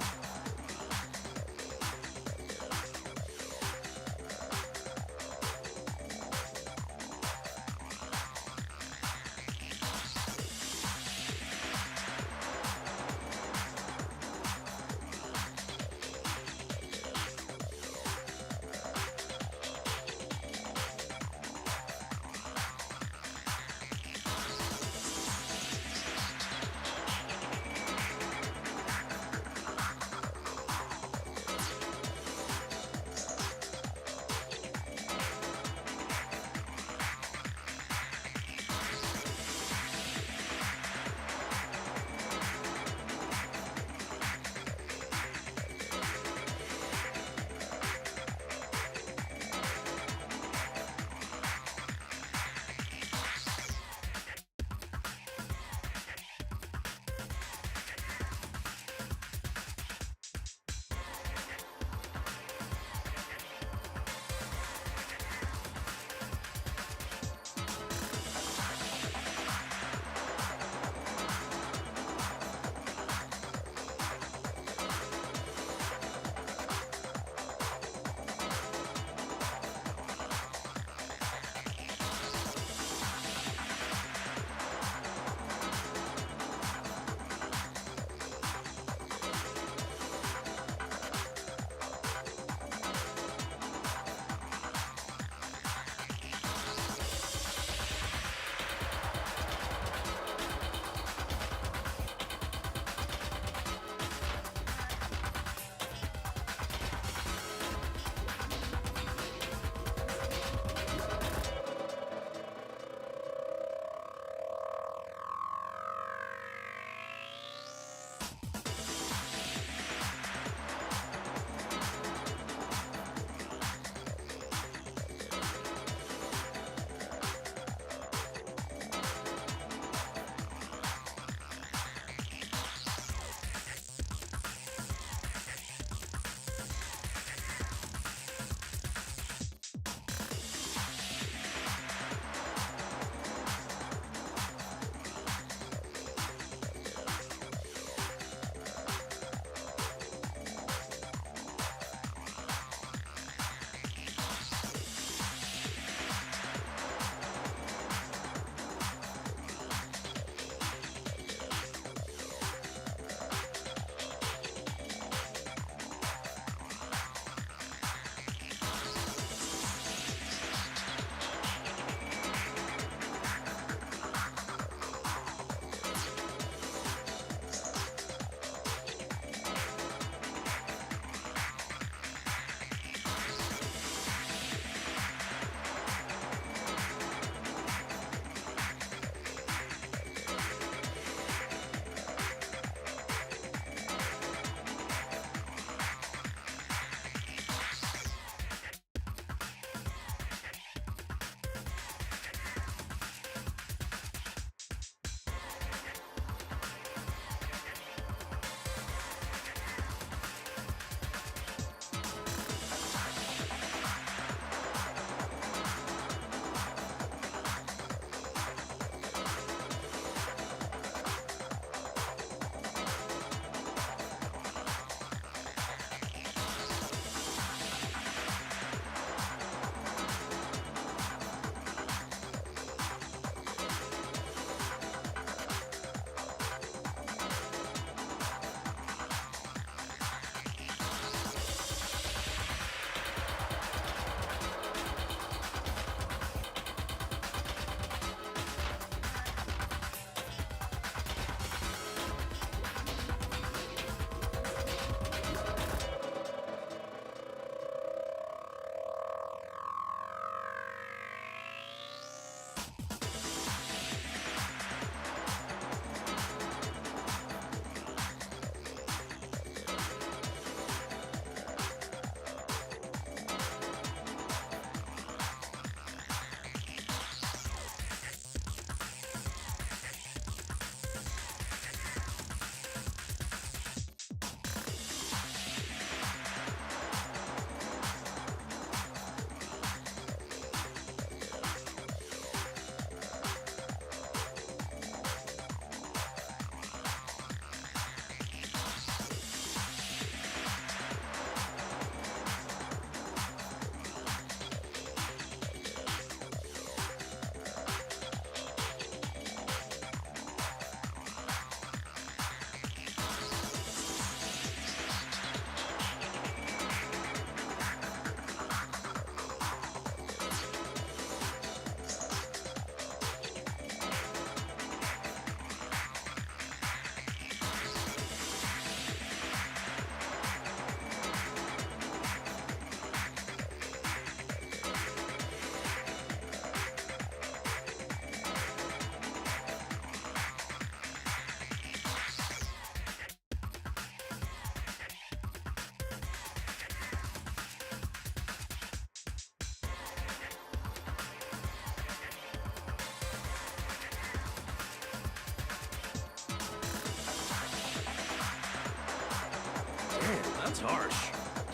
That's harsh.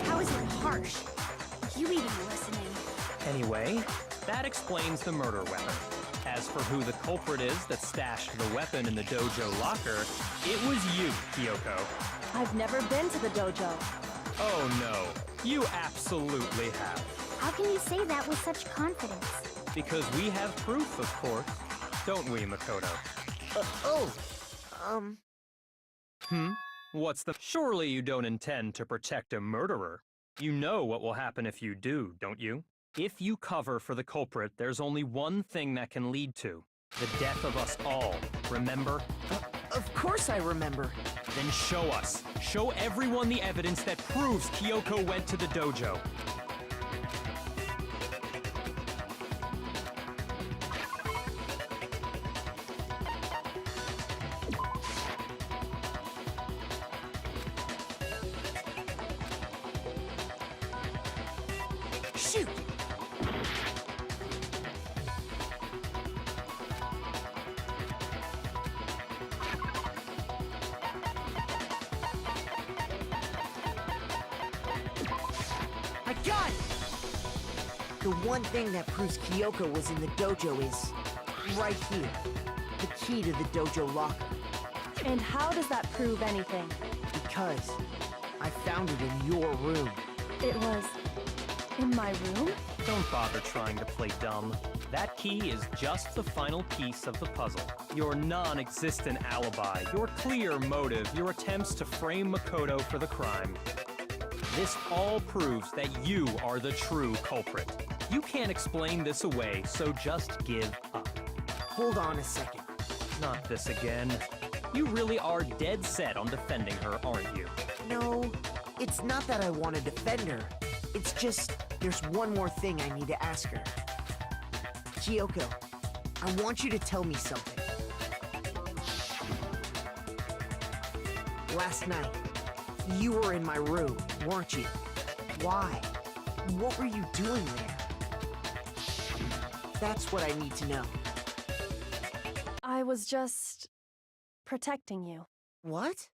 How is it harsh? You even listening? Anyway, that explains the murder weapon. As for who the culprit is that stashed the weapon in the dojo locker, it was you, Kyoko. I've never been to the dojo. Oh no, you absolutely have. How can you say that with such confidence? Because we have proof, of course. Don't we, Makoto? What's the... Surely you don't intend to protect a murderer. You know what will happen if you do, don't you? If you cover for the culprit, there's only one thing that can lead to. The death of us all, remember? Of course I remember. Then show us. Show everyone the evidence that proves Kyoko went to the dojo. Shoot! I got it! The one thing that proves Kyoko was in the dojo is right here. The key to the dojo locker. And how does that prove anything? Because I found it in your room. It was in my room? Don't bother trying to play dumb. That key is just the final piece of the puzzle. Your non-existent alibi, your clear motive, your attempts to frame Makoto for the crime. This all proves that you are the true culprit. You can't explain this away, so just give up. Hold on a second. Not this again. You really are dead set on defending her, aren't you? No, it's not that I want to defend her. It's just, there's one more thing I need to ask her. Kyoko, I want you to tell me something. Last night, you were in my room, weren't you? Why? What were you doing there? That's what I need to know. I was just protecting you. What?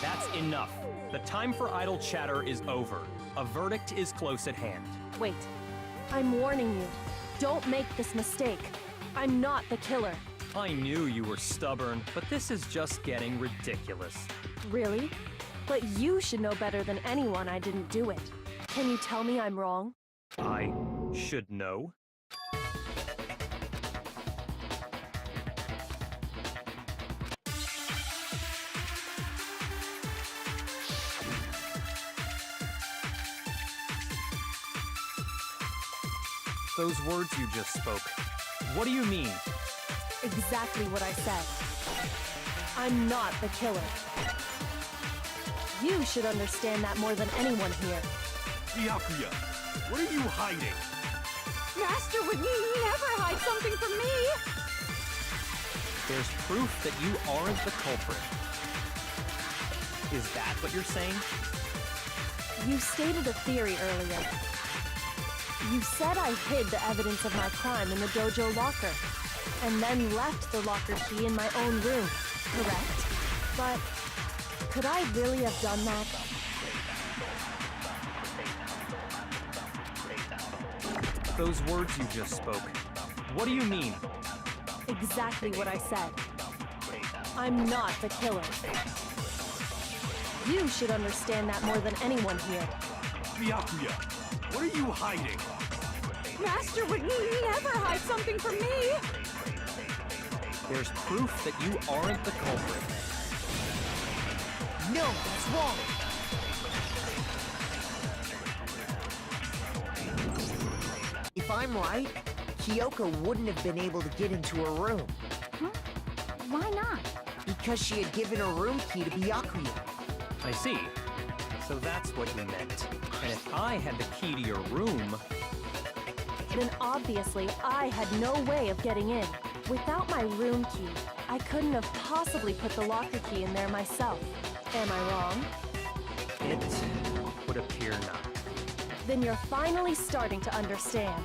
That's enough. The time for idle chatter is over. A verdict is close at hand. Wait. I'm warning you. Don't make this mistake. I'm not the killer. I knew you were stubborn, but this is just getting ridiculous. Really? But you should know better than anyone I didn't do it. Can you tell me I'm wrong? I should know? Those words you just spoke, what do you mean? Exactly what I said. I'm not the killer. You should understand that more than anyone here. Byakuya, what are you hiding? Master would never hide something from me! There's proof that you aren't the culprit. Is that what you're saying? You stated a theory earlier. You said I hid the evidence of my crime in the dojo locker, and then left the locker key in my own room, correct? But could I really have done that? Those words you just spoke, what do you mean? Exactly what I said. I'm not the killer. You should understand that more than anyone here. Byakuya, what are you hiding? Master would never hide something from me! There's proof that you aren't the culprit. No, that's wrong! If I'm right, Kyoko wouldn't have been able to get into her room. Huh? Why not? Because she had given her room key to Byakuya. I see. So that's what you meant. And if I had the key to your room... Then obviously I had no way of getting in. Without my room key, I couldn't have possibly put the locker key in there myself. Am I wrong? It would appear not. Then you're finally starting to understand.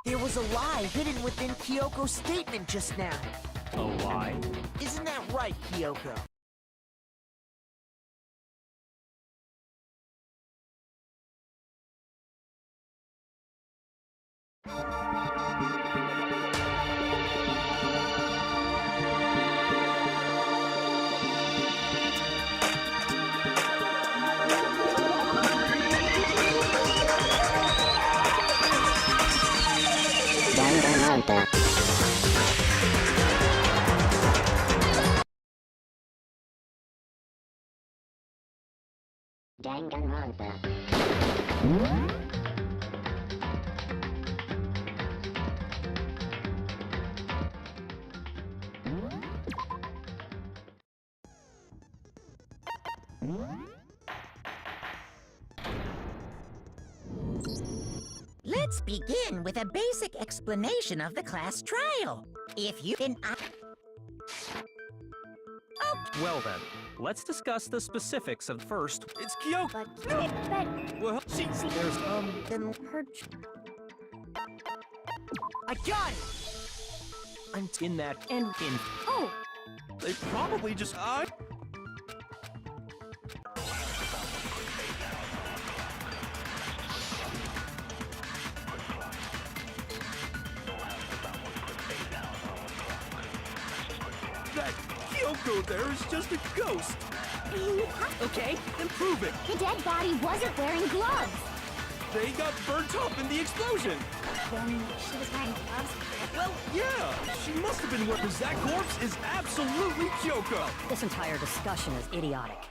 There was a lie hidden within Kyoko's statement just now. A lie? Isn't that right, Kyoko? Danganronpa. Danganronpa. Let's begin with a basic explanation of the class trial. If you can... Well then, let's discuss the specifics of first. It's Kyoko. But Well, she's... There's, Then her... I got it! I'm in that, And in, oh, They probably just... That Kyoko there is just a ghost. okay, Then prove it. The dead body wasn't wearing gloves. They got burnt up in the explosion. Then she was wearing gloves. Well, yeah, she must have been... Because that corpse is absolutely Kyoko. This entire discussion is idiotic.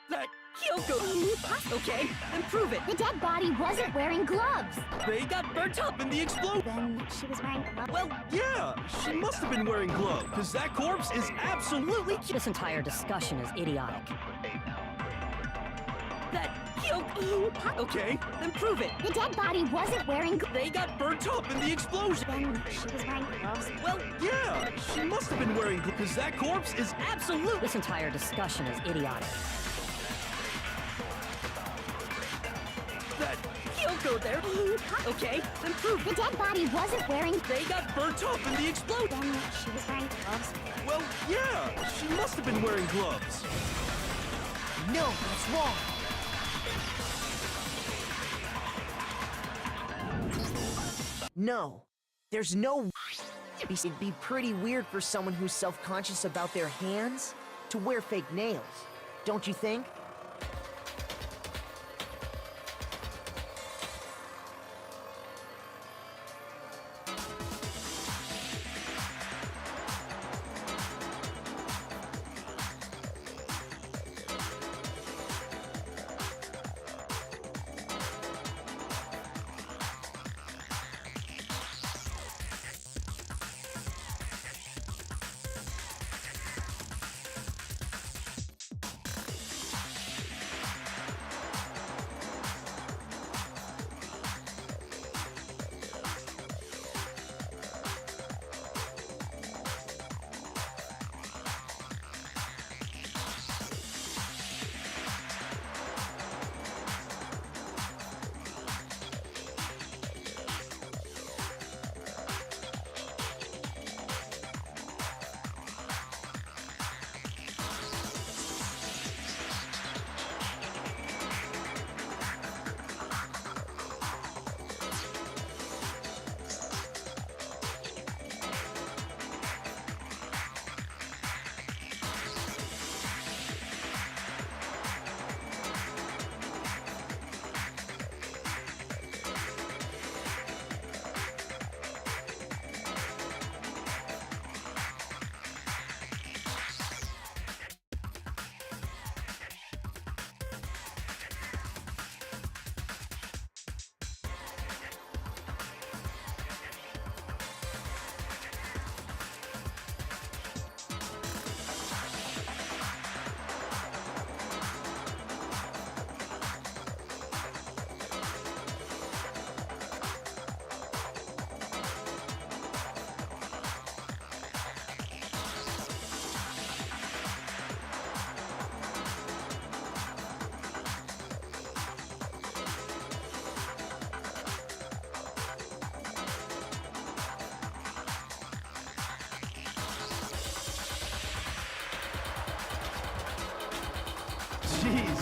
That Kyoko. Okay, then prove it. The dead body wasn't wearing gloves. they got burnt up in the explosion. Then she was wearing gloves. Well, yeah, she must have been wearing gloves. Because that corpse is absolutely... This entire discussion is idiotic. That Kyoko. Okay, then prove it. The dead body wasn't wearing gloves. They got burnt up in the explosion. Then she was wearing gloves. Well, yeah, she must have been wearing gloves. Because that corpse is absolutely... This entire discussion is idiotic. That Kyoko there. Okay, then prove The dead body wasn't wearing... they got burnt up in the explosion. Then she was wearing gloves. Well, yeah, she must have been wearing gloves. No, that's wrong. No, there's no... It'd be pretty weird for someone who's self-conscious about their hands to wear fake nails, don't you think?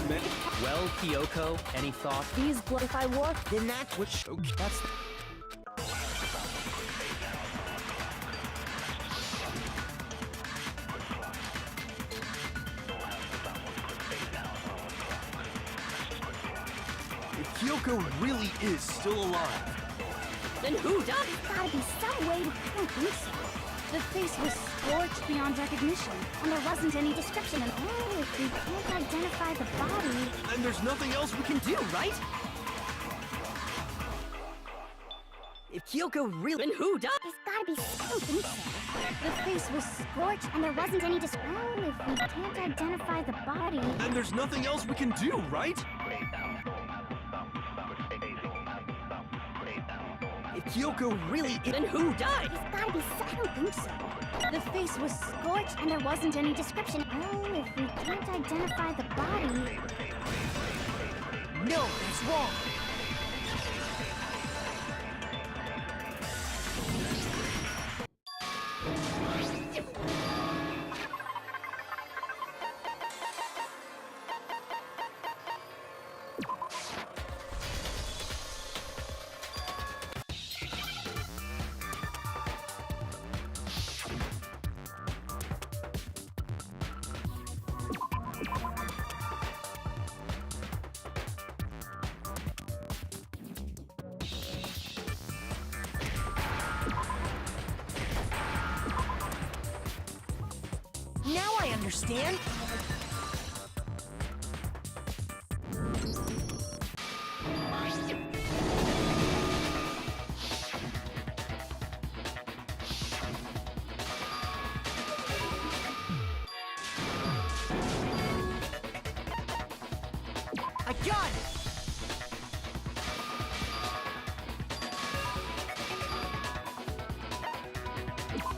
man. Well, Kyoko, any thought? These if I wore Then that's what. Okay. That's... If Kyoko really is still alive, then who does? There's gotta be some way to... I don't think so. The face was scorched beyond recognition, and there wasn't any description. And oh, if we can't identify the body... then there's nothing else we can do, right? If Kyoko really. Then who does? There's gotta be... I don't think so. The face was scorched, and there wasn't any description. Oh, if we can't identify the body... Then there's nothing else we can do, right? If Kyoko really is. Then who died? There's gotta be... I don't think so. The face was scorched, and there wasn't any description. Oh, if we can't identify the body... No, that's wrong. Now I understand. I got it!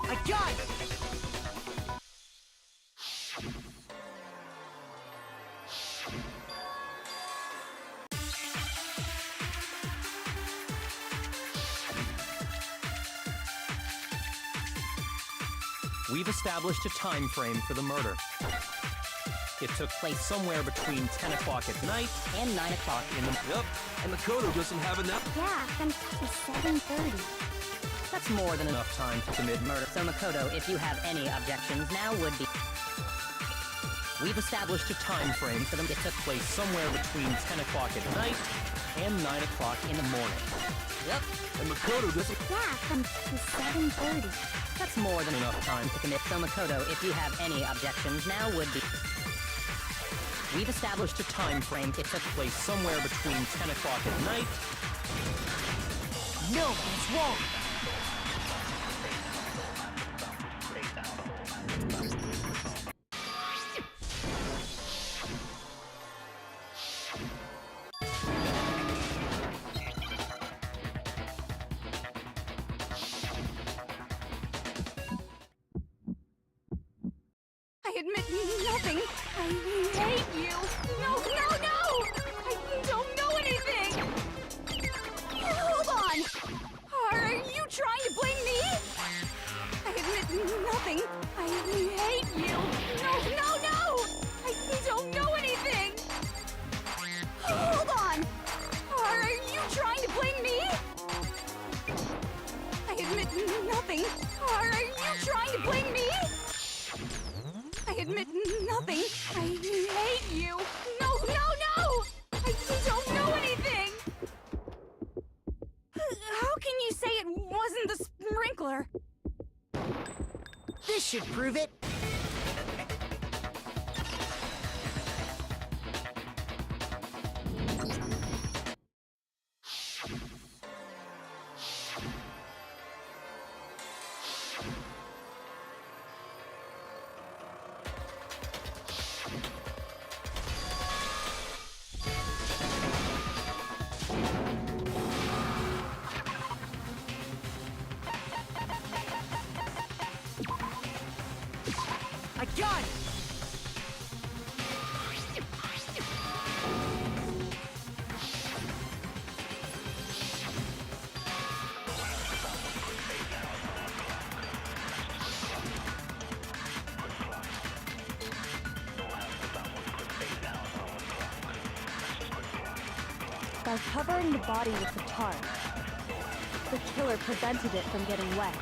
I got it! We've established a time frame for the murder. It took place somewhere between 10 o'clock at night and 9 o'clock in the... Yep, and Makoto doesn't have enough. Yeah, then it's 7:30. That's more than enough time to commit murder. So Makoto, if you have any objections, now would be... We've established a time frame for them. It took place somewhere between 10 o'clock at night and 9 o'clock in the morning. Yep. And Makoto doesn't... Yeah, then it's 7:30. That's more than enough time to commit. So Makoto, if you have any objections, now would be... We've established a time frame. It took place somewhere between 10 o'clock at night. No, that's wrong. I admit nothing. I hate you. No, no, no! I don't know anything! Hold on! Are you trying to blame me? I admit nothing. I hate you. No, no, no! I don't know anything! Hold on! Are you trying to blame me? I admit nothing. Are you trying to blame me? I admit nothing. I hate you. No, no, no! I don't know anything! How can you say it wasn't the sprinkler? This should prove it. I got it! By covering the body with the tarp, the killer prevented it from getting wet.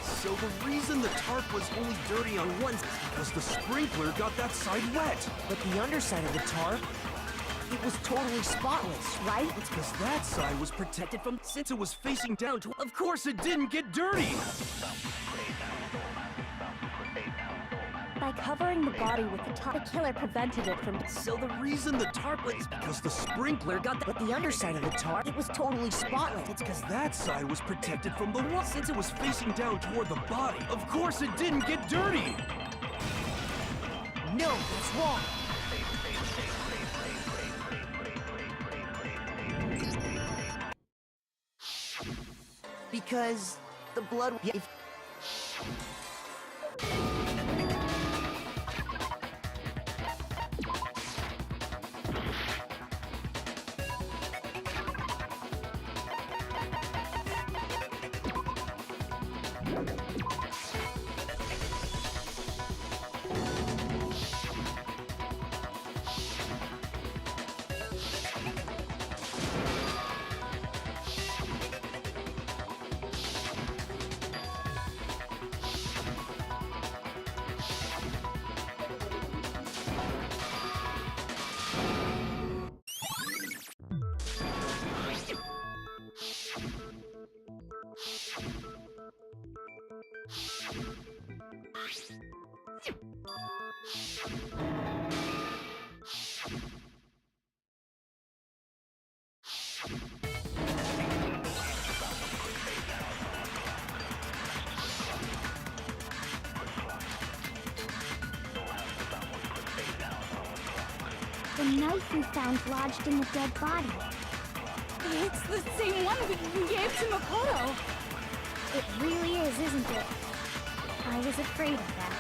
So the reason the tarp was only dirty on one side is because the sprinkler got that side wet. But the underside of the tarp, it was totally spotless, right? It's because that side was protected from since it was facing down to. Of course it didn't get dirty! By covering the body with the tarp, the killer prevented it from... So the reason the tarp was because the sprinkler got that. But the underside of the tarp, it was totally spotless. It's because that side was protected from the water since it was facing down toward the body. Of course it didn't get dirty! No, it's wrong. Because the blood... The knife we found lodged in the dead body. It's the same one we gave to Makoto. It really is, isn't it? I was afraid of that.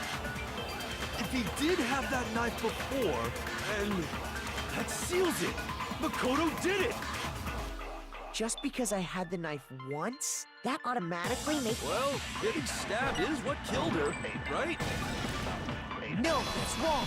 If he did have that knife before, and that seals it! Makoto did it! Just because I had the knife once, that automatically makes... Well, getting stabbed is what killed her, right? No, that's wrong.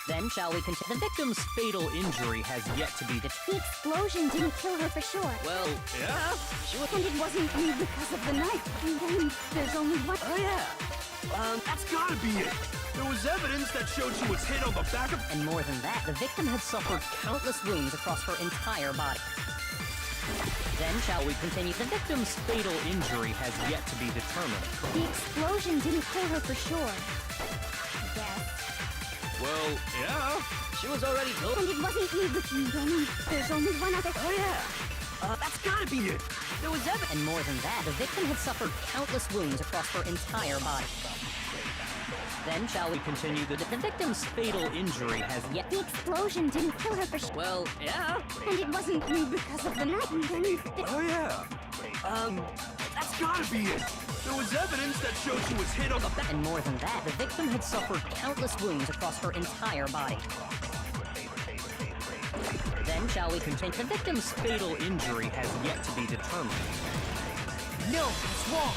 Then shall we continue? The victim's fatal injury has yet to be determined. The explosion didn't kill her for sure. Well, yeah. And it wasn't me because of the knife. And then there's only one... Oh yeah! That's gotta be it! There was evidence that showed she was hit on the back of... And more than that, the victim had suffered countless wounds across her entire body. Then shall we continue? The victim's fatal injury has yet to be determined. The explosion didn't kill her for sure. I guess. Well, yeah. She was already told. And it wasn't me with you, Danny. There's only one other... Oh yeah! That's gotta be it! There was evidence. And more than that, the victim had suffered countless wounds across her entire body. Then shall we continue? The victim's fatal injury has yet... The explosion didn't kill her for sure. Well, yeah. And it wasn't me because of the knife. And then... Oh yeah! That's gotta be it! There was evidence that showed she was hit on the back... And more than that, the victim had suffered countless wounds across her entire body. Then shall we continue? The victim's fatal injury has yet to be determined. No, it's wrong.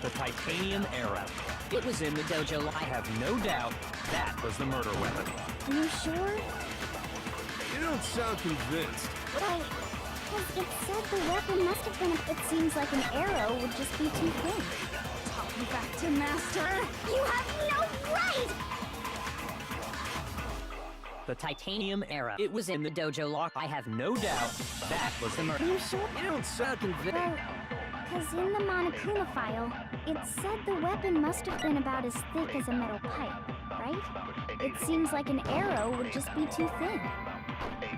The titanium arrow. It was in the dojo. I have no doubt that was the murder weapon. Are you sure? You don't sound convinced. But Because it said the weapon must have been it seems like an arrow would just be too thin. Talk me back to Master! You have no right! The titanium era. It was in the dojo lock. I have no doubt that was the murder. You sure? You don't sound convinced. Well, because in the Monokuma file, it said the weapon must have been about as thick as a metal pipe, right? It seems like an arrow would just be too thin.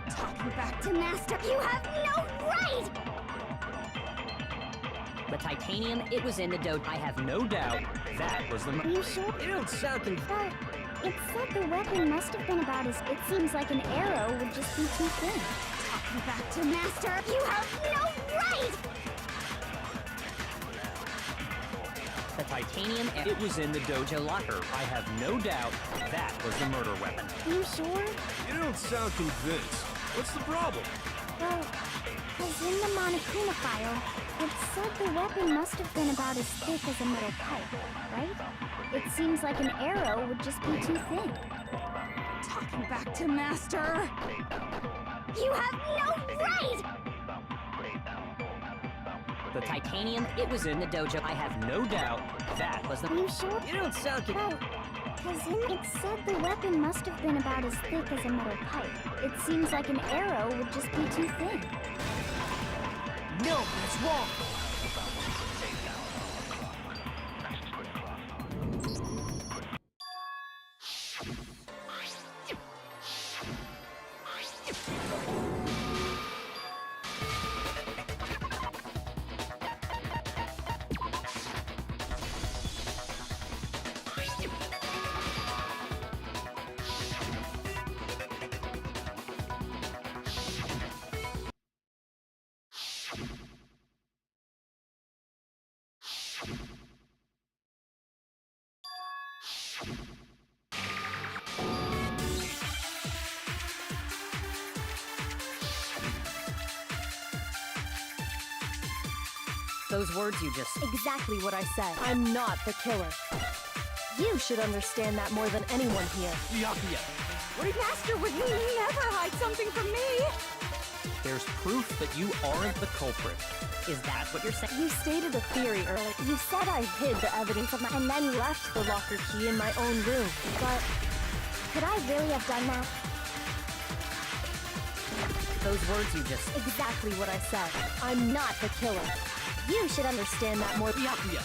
Talk me back to Master! You have no right! The titanium. It was in the dojo. I have no doubt that was the murder. You sure? You don't sound convinced. Well, it said the weapon must have been about as... It seems like an arrow would just be too thin. Talk me back to Master! You have no right! The titanium. It was in the dojo locker. I have no doubt that was the murder weapon. You sure? You don't sound convinced. What's the problem? Well, because in the Monokuma file, it said the weapon must have been about as thick as a metal pipe, right? It seems like an arrow would just be too thin. Talk me back to Master! You have no right! The titanium. It was in the dojo. I have no doubt that was the... You sure? You don't sound convinced. Well, because it said the weapon must have been about as thick as a metal pipe. It seems like an arrow would just be too thin. No, that's wrong. Those words you just... Exactly what I said. I'm not the killer. You should understand that more than anyone here. Byakuya. Master would never hide something from me! There's proof that you aren't the culprit. Is that what you're saying? You stated a theory earlier. You said I hid the evidence of my... and then left the locker key in my own room. But Could I really have done that? Those words you just... exactly what I said. I'm not the killer. You should understand that more... Byakuya.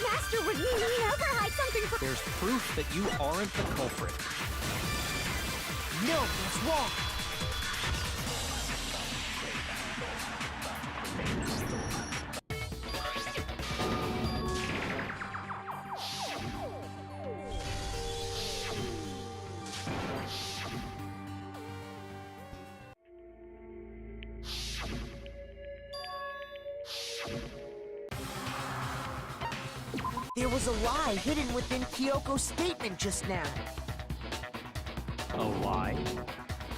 Master would never hide something from... There's proof that you aren't the culprit. No, that's wrong. There was a lie hidden within Kyoko's statement just now. A lie?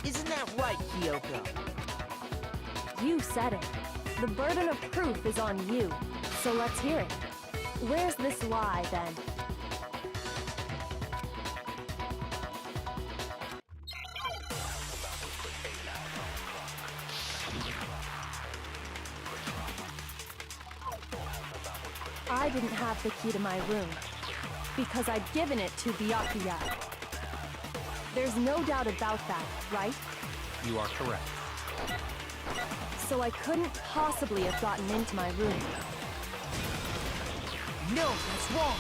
Isn't that right, Kyoko? You said it. The burden of proof is on you. So let's hear it. Where's this lie, then? I didn't have the key to my room, because I'd given it to Byakuya. There's no doubt about that, right? You are correct. So I couldn't possibly have gotten into my room. No, that's wrong.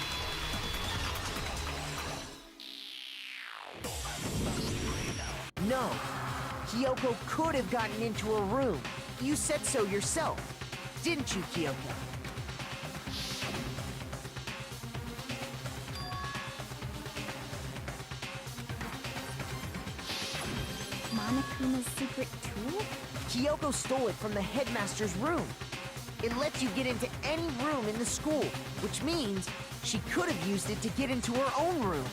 No, Kyoko could have gotten into her room. You said so yourself, didn't you, Kyoko? Monokuma's secret tool? Kyoko stole it from the headmaster's room. It lets you get into any room in the school, which means she could have used it to get into her own room.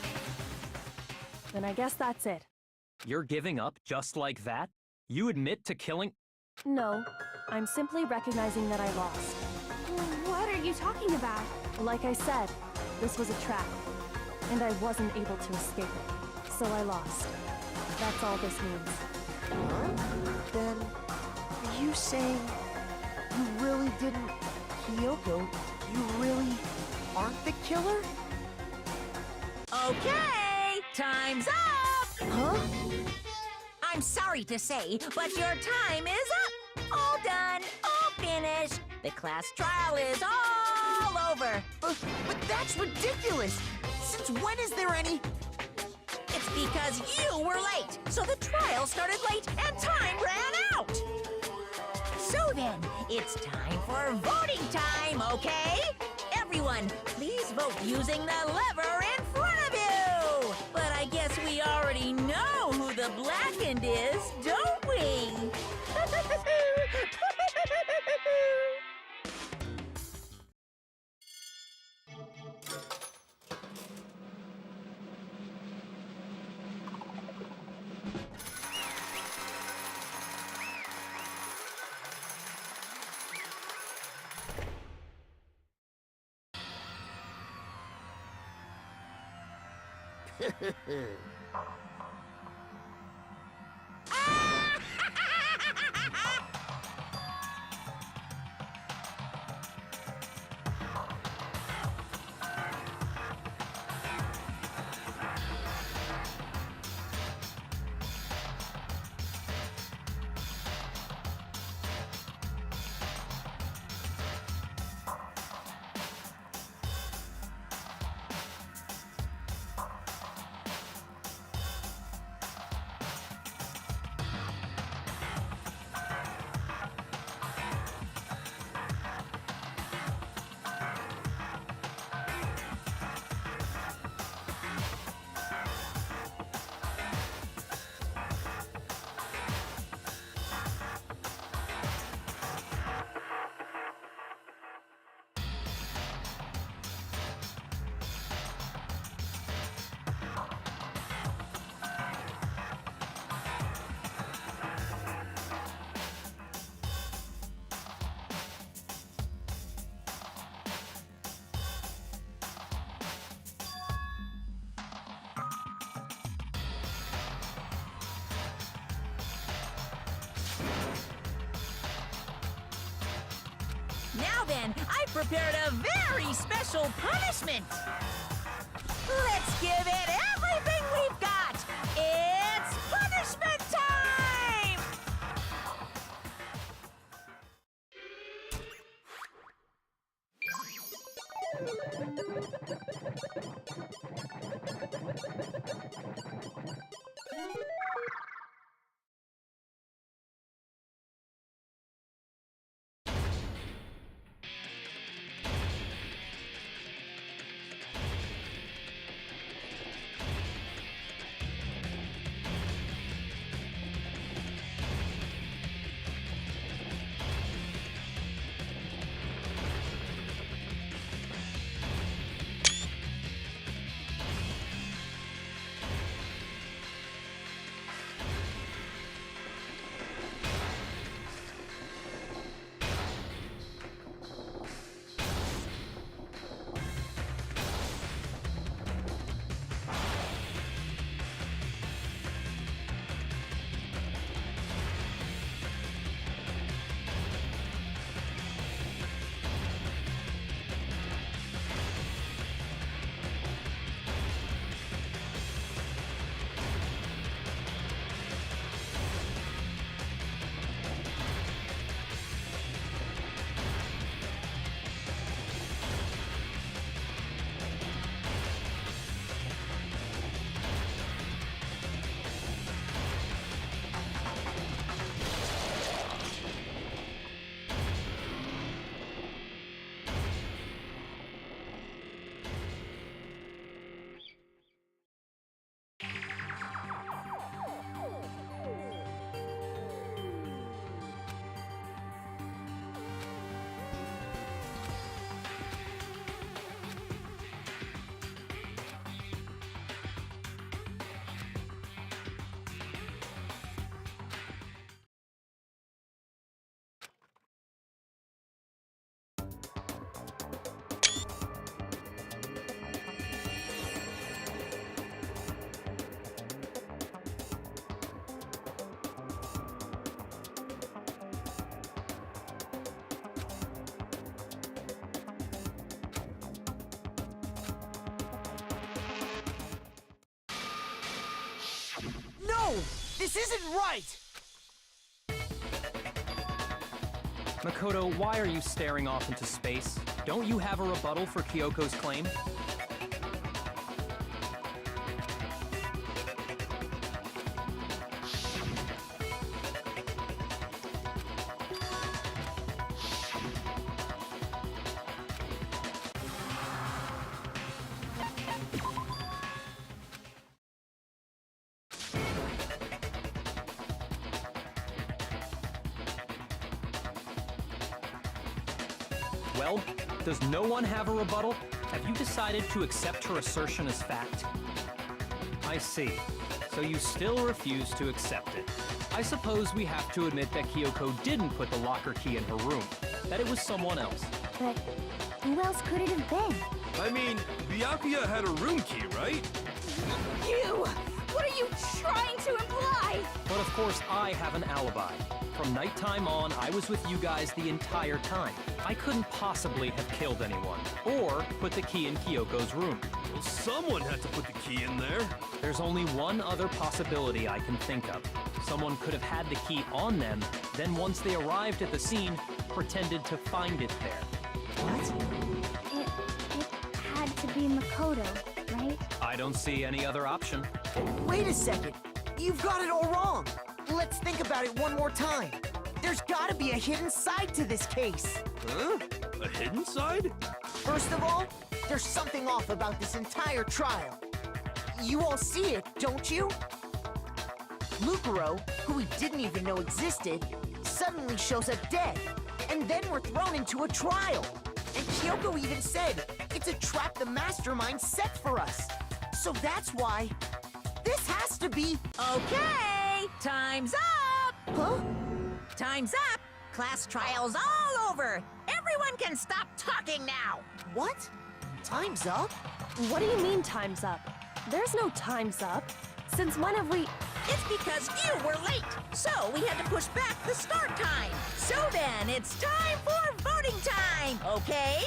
Then I guess that's it. You're giving up just like that? You admit to killing... No, I'm simply recognizing that I lost. What are you talking about? Like I said, this was a trap, and I wasn't able to escape it, so I lost. That's all this means. Then, are you saying didn't... Kyoko, you really aren't the killer? Okay, time's up! Huh? I'm sorry to say, but your time is up! All done, all finished. The class trial is all over. But that's ridiculous! Since when is there any... It's because you were late, so the trial started late and time ran out! So then, it's time for voting time, okay? Everyone, please vote using the lever in front of you! But I guess we already know who the blackened is, don't we? Now then, I've prepared a very special punishment. Let's give it everything we've got. It's punishment time! This isn't right! Makoto, why are you staring off into space? Don't you have a rebuttal for Kyoko's claim? Well, does no one have a rebuttal? Have you decided to accept her assertion as fact? I see. So you still refuse to accept it. I suppose we have to admit that Kyoko didn't put the locker key in her room, that it was someone else. But who else could it have been? I mean, Byakuya had a room key, right? You! What are you trying to imply? But of course, I have an alibi. From nighttime on, I was with you guys the entire time. I couldn't possibly have killed anyone, or put the key in Kyoko's room. Well, someone had to put the key in there. There's only one other possibility I can think of. Someone could have had the key on them, then once they arrived at the scene, pretended to find it there. What? It had to be Makoto, right? I don't see any other option. Wait a second. You've got it all wrong. Let's think about it one more time. There's gotta be a hidden side to this case. Huh? A hidden side? First of all, there's something off about this entire trial. You all see it, don't you? Lucaro, who we didn't even know existed, suddenly shows up dead. And then we're thrown into a trial. And Kyoko even said, it's a trap the mastermind set for us. So that's why this has to be... Okay, time's up! Huh? Time's up! Class trial's all over! Everyone can stop talking now! What? Time's up? What do you mean time's up? There's no time's up. Since when have we... It's because you were late, so we had to push back the start time. So then, it's time for voting time, okay?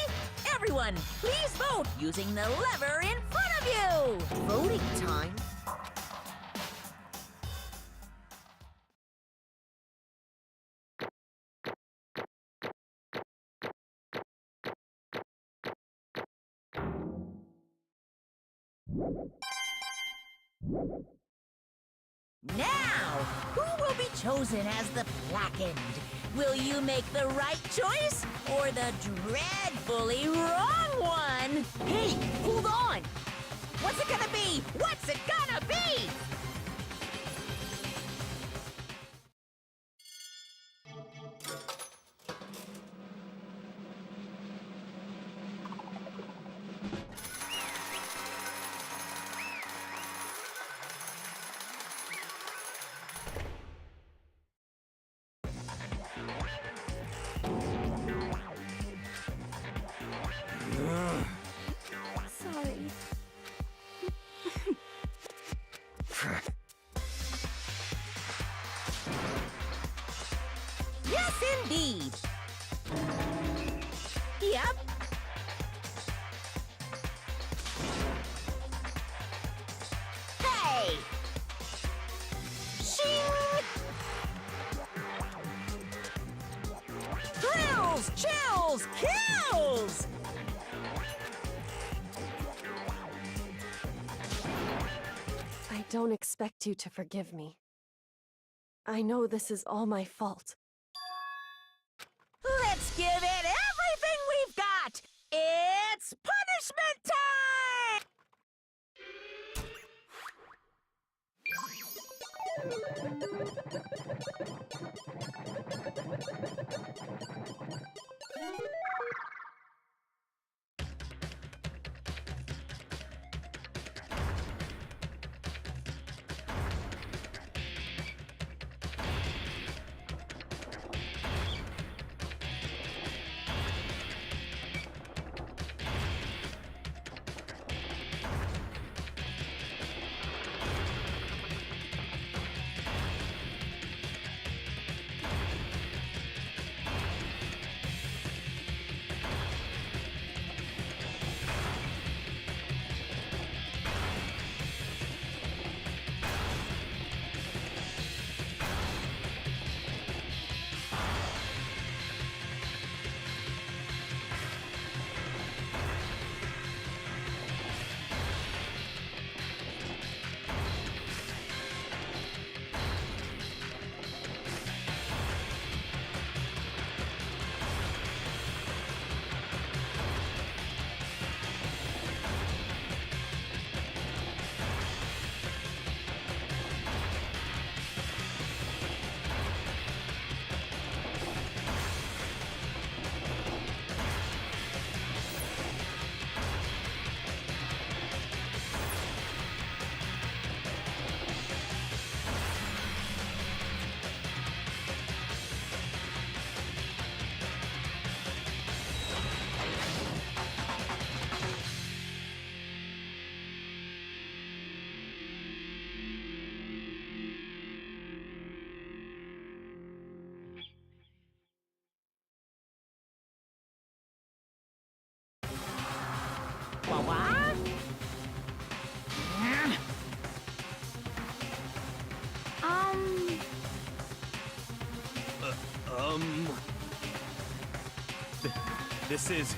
Everyone, please vote using the lever in front of you! Voting time? Now, who will be chosen as the blackened? Will you make the right choice or the dreadfully wrong one? Hey, hold on! What's it gonna be? What's it gonna be? Sorry. Yes, indeed. Yep. Hey! Shing! Thrills, chills, kills! I don't expect you to forgive me. I know this is all my fault. Let's give it everything we've got! It's punishment time! This is...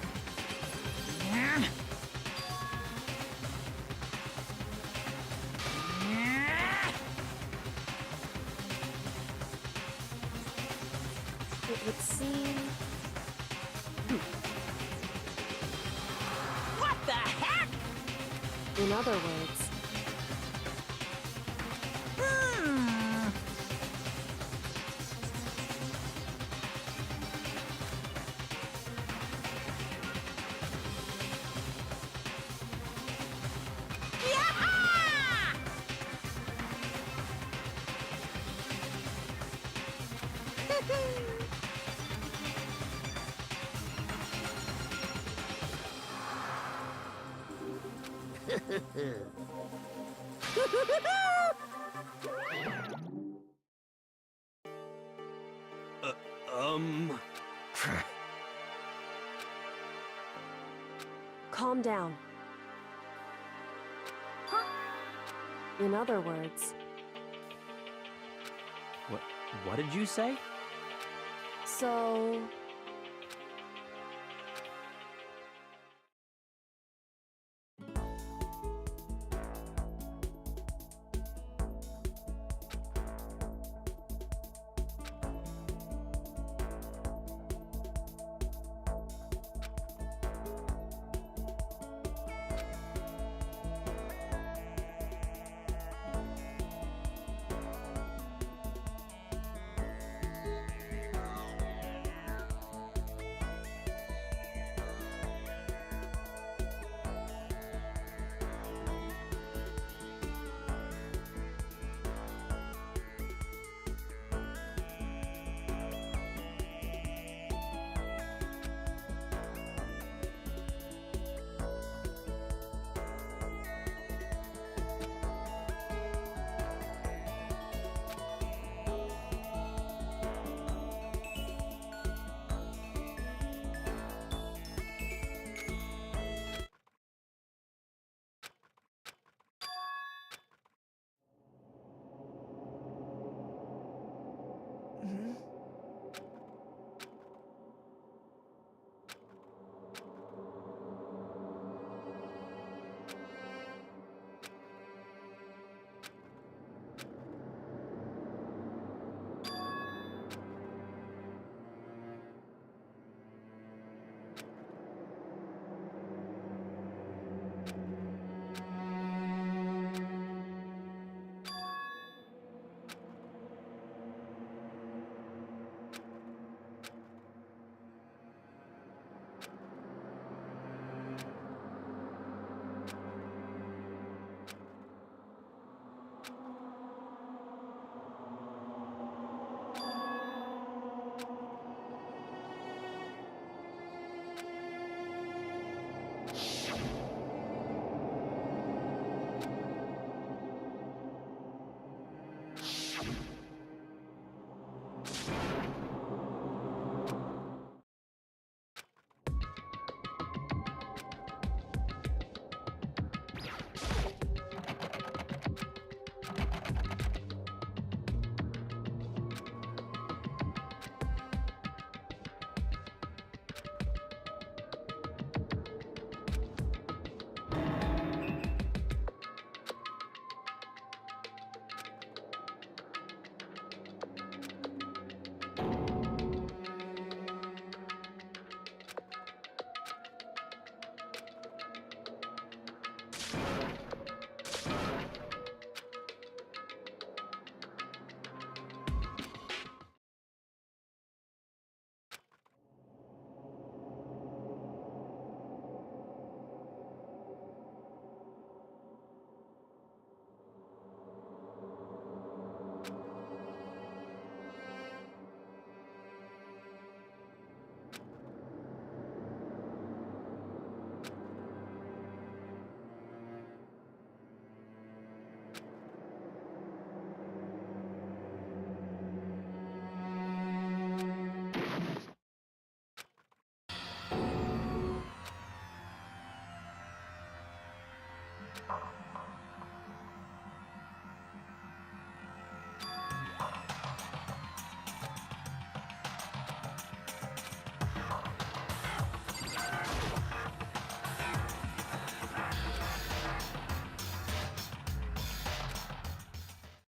It would seem... What the heck? In other words, calm down. In other words, What did you say? so...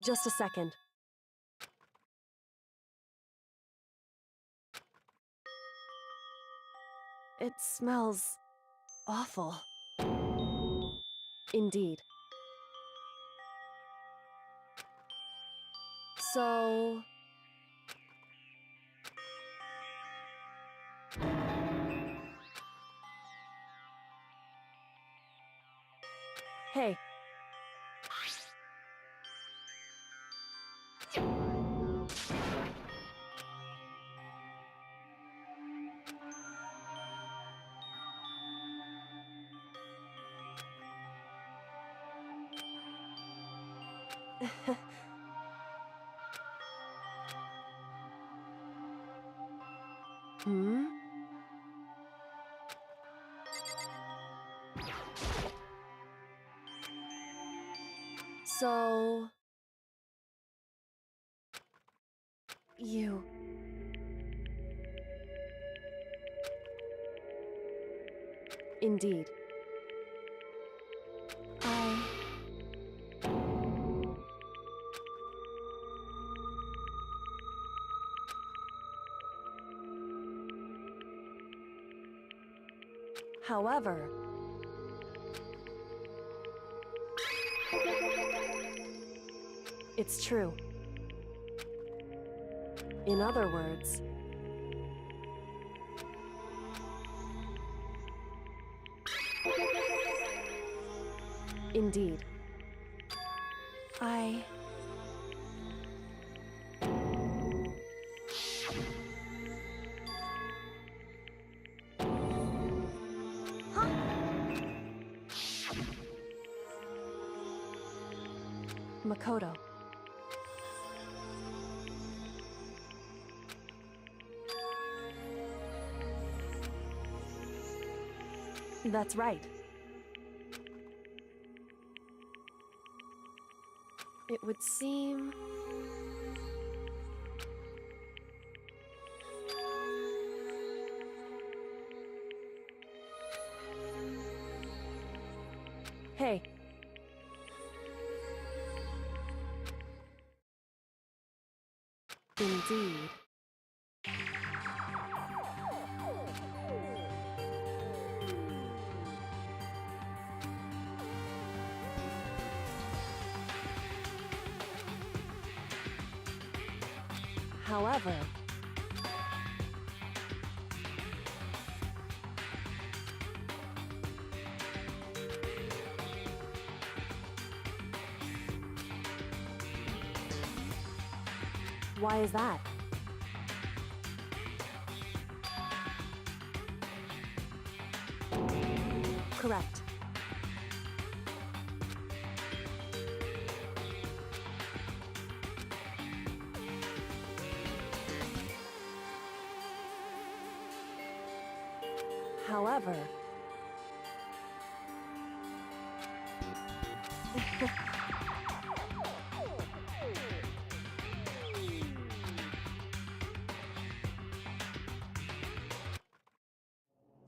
Just a second. It smells awful. Indeed. So... Hey. Hmm? So... You... Indeed. I... However... It's true. In other words... Indeed. I... Makoto. That's right. It would seem... Hey. Indeed. However... Why is that? Correct. However...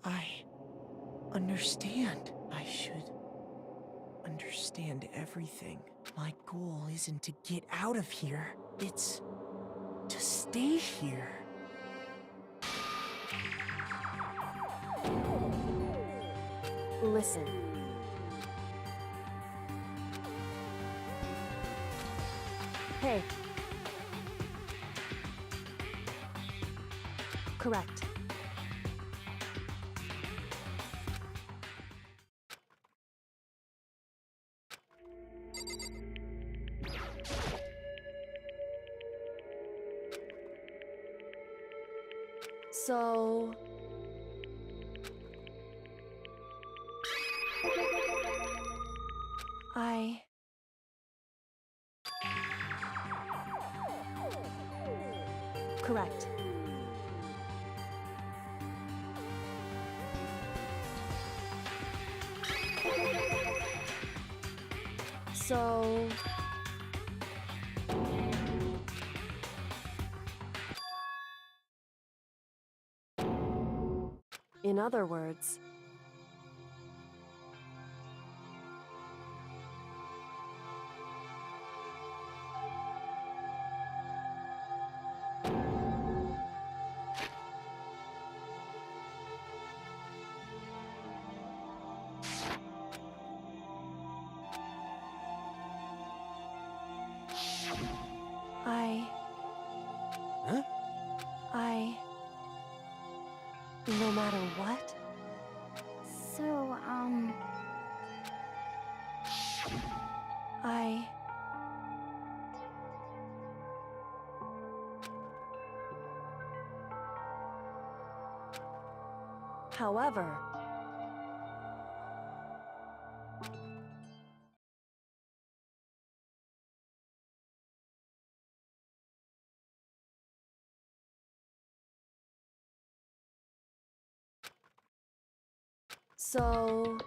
I understand. I should understand everything. My goal isn't to get out of here. It's to stay here. Listen. Hey. Correct. So... I... Correct. So... In other words... matter what? So, However, so...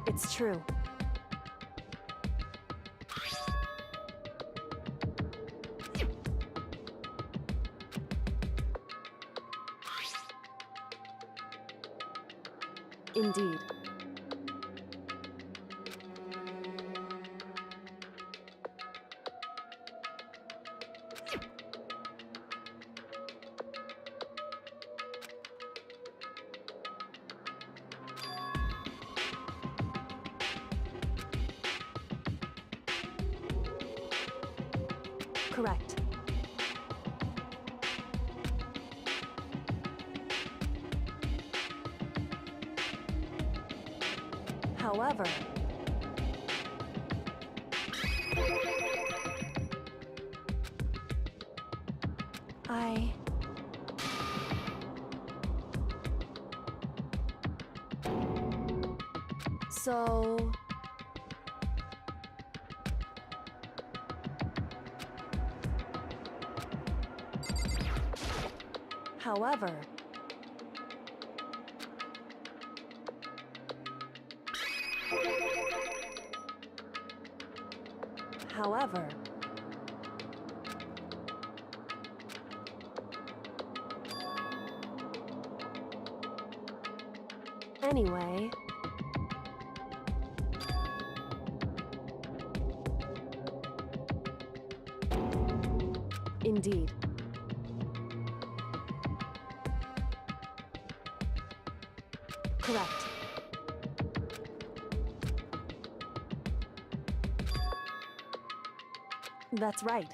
It's true. Indeed. Correct. However, So... However... However... Anyway... Indeed. Correct. That's right.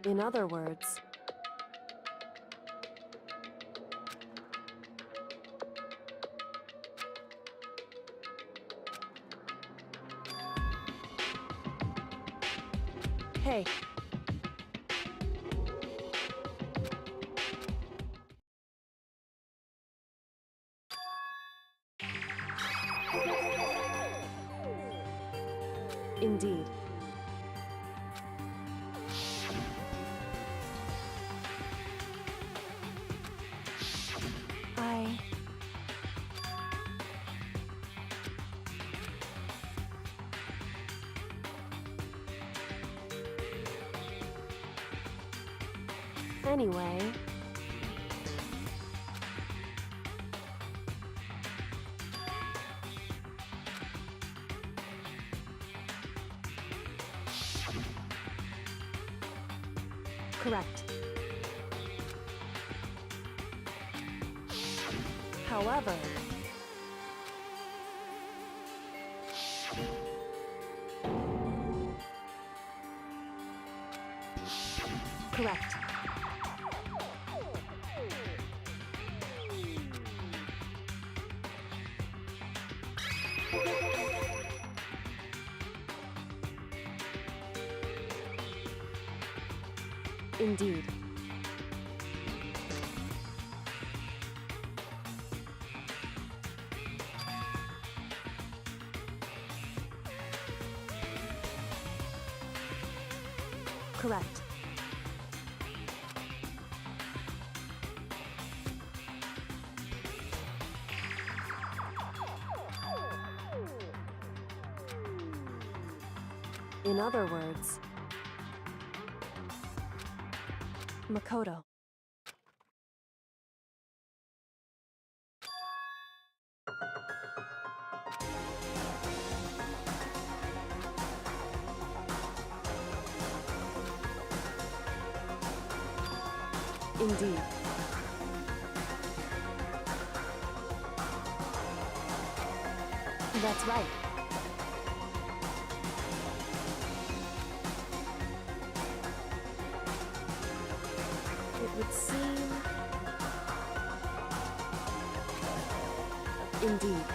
In other words... Hey. Indeed. Anyway... Correct. However... Correct. Indeed. Correct. In other words... Makoto. Indeed. That's right. It would seem... Indeed.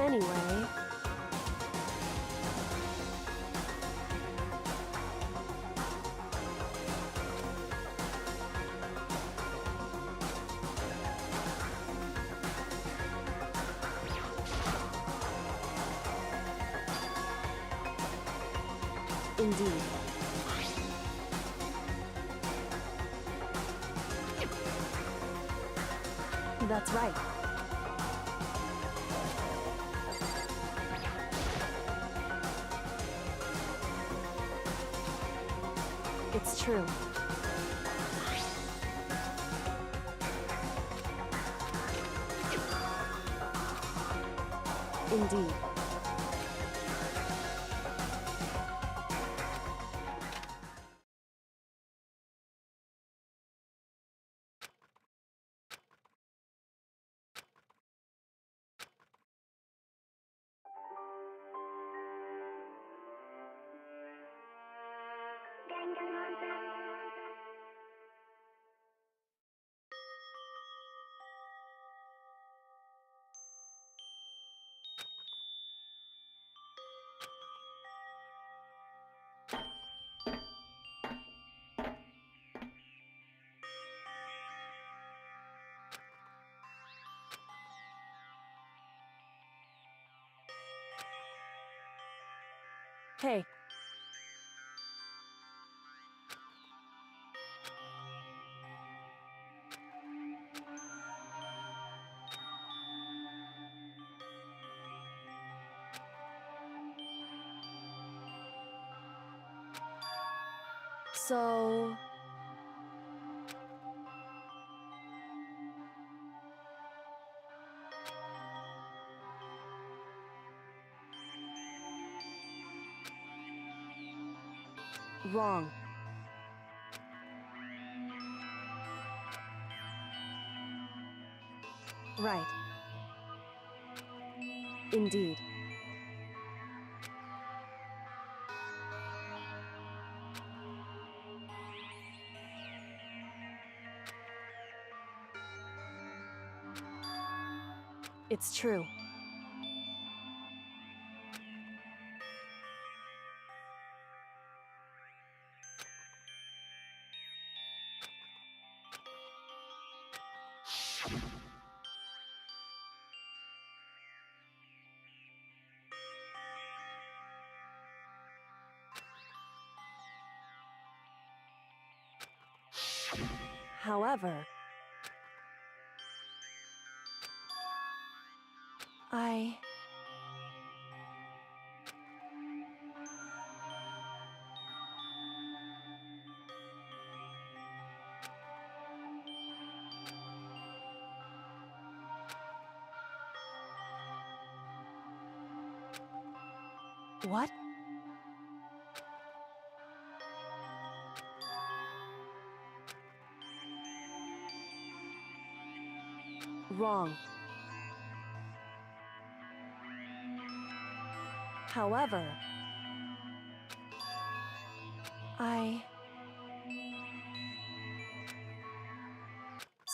Anyway... Indeed. That's right. It's true. Indeed. Hey. So... Wrong. Right. Indeed. It's true. However... What? Wrong. However...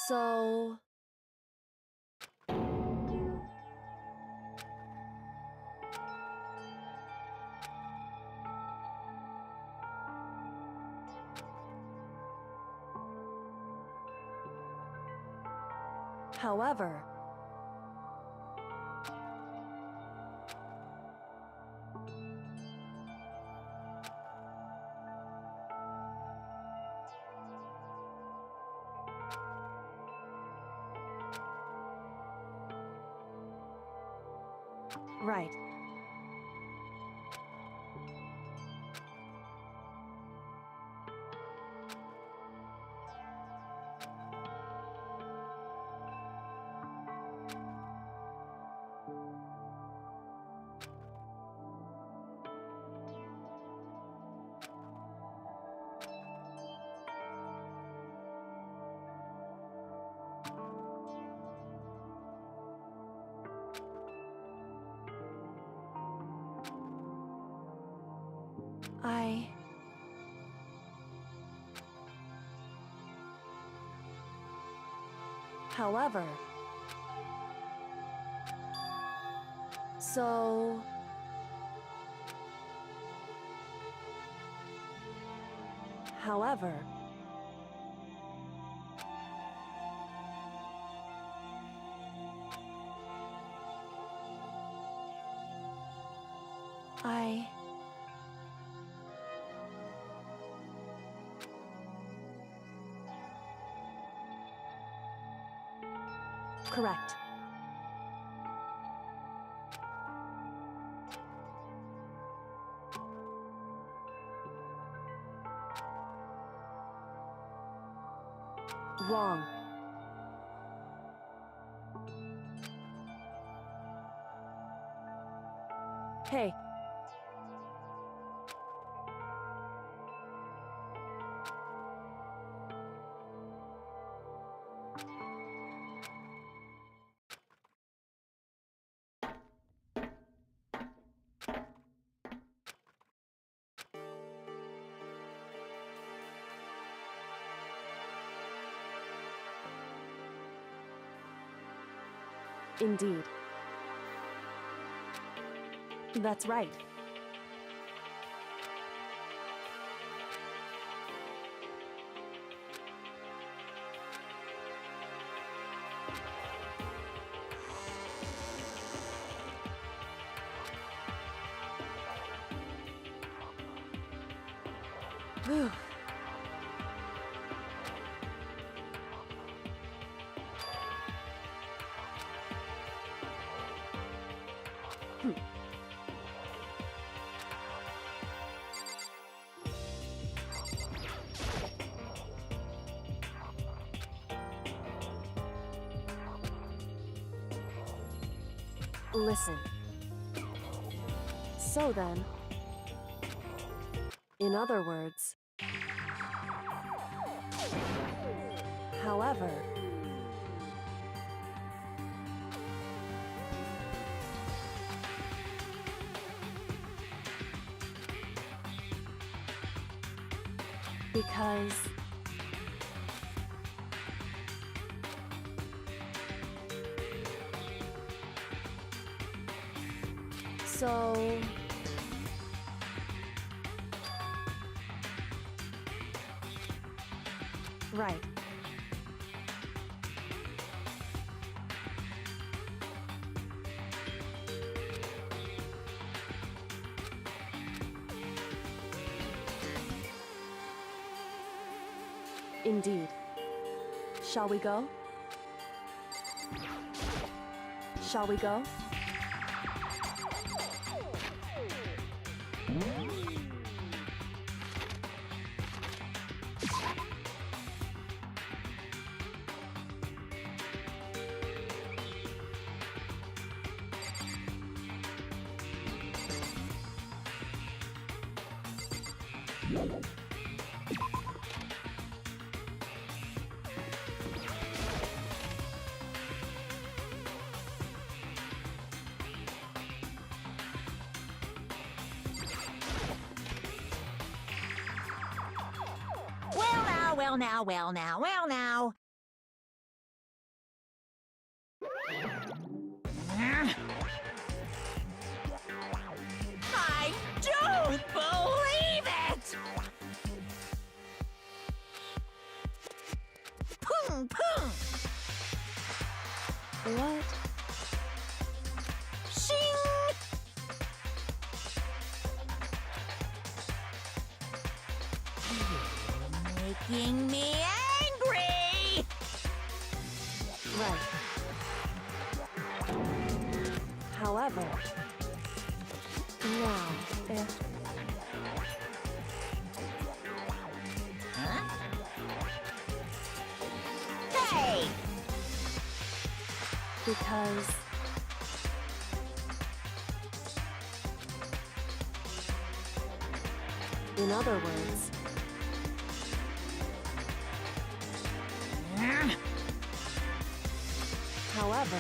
So... However... Right. However... So... However... Correct. Wrong. Hey. Indeed. That's right. Whew. Listen. So then, in other words, however, because so right. Indeed. Shall we go? Shall we go? Well now. I don't believe it! Pung, pung! What? Shing! Making me angry! Right. However, now, if... Huh? Hey! Because... in other words... However...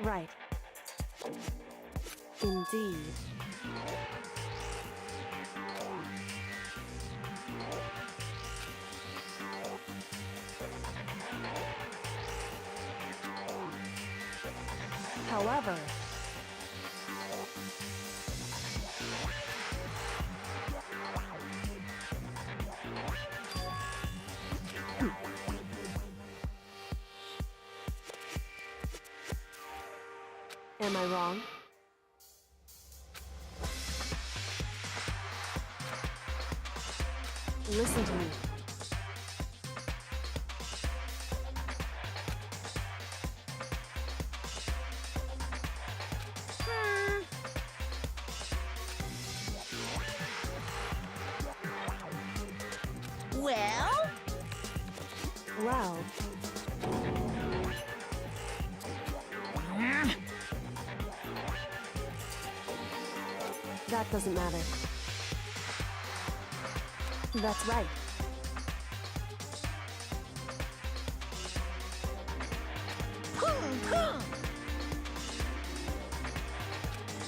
Right. Indeed. However, am I wrong? Listen to me. Well? Well, that doesn't matter. That's right.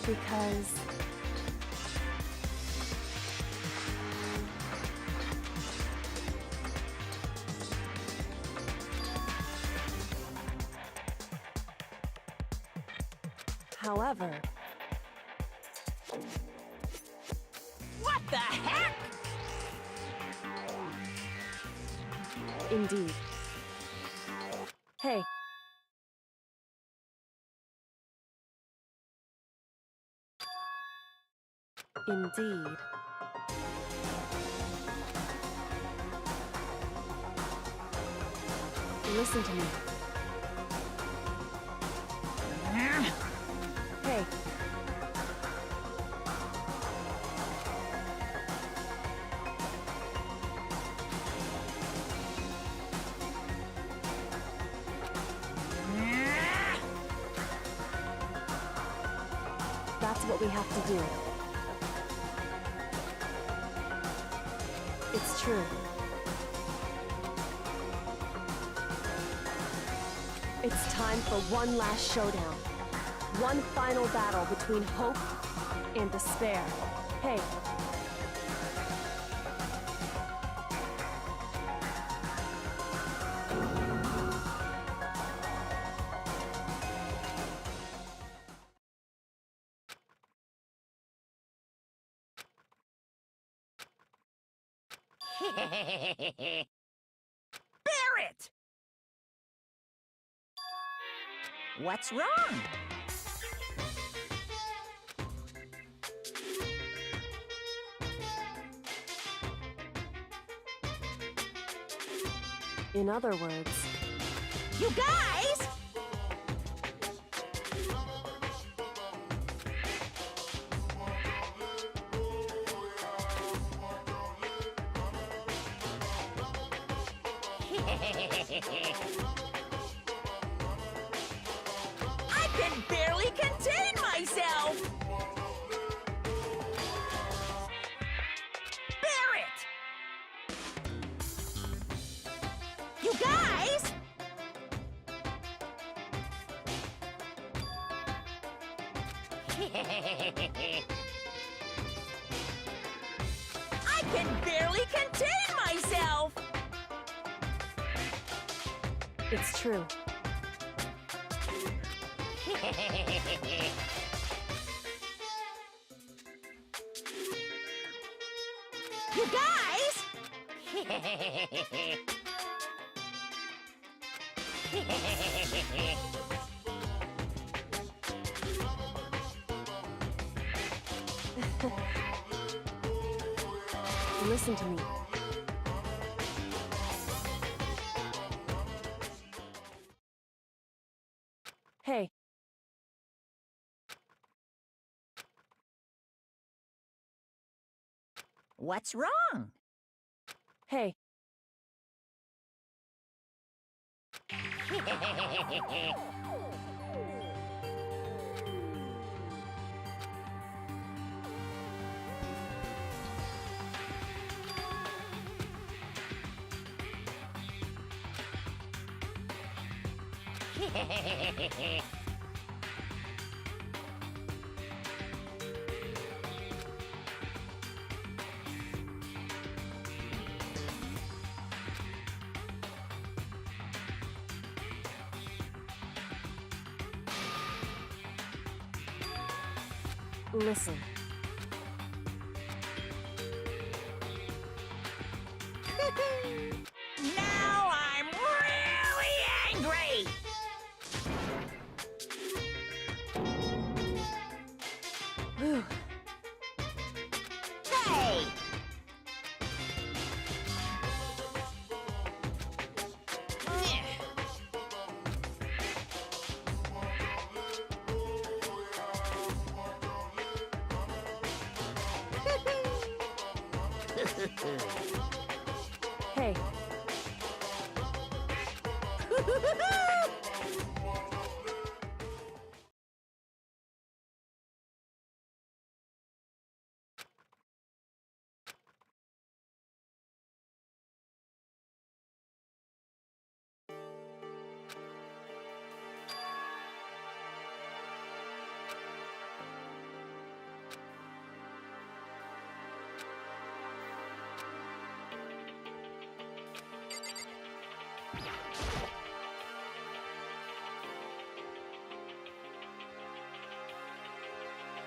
Because however, What the heck? indeed. Hey. Indeed. Listen to me. Hey. That's what we have to do. It's true. It's time for one last showdown. One final battle between hope and despair. Hey. Barrett! What's wrong? In other words, You guys! I can barely contain myself! Barrett! You guys! I can barely contain myself! it's true. You guys! Listen to me. Hey. What's wrong? Hey. Listen. Now I'm really angry! Whew. Hey! Hey,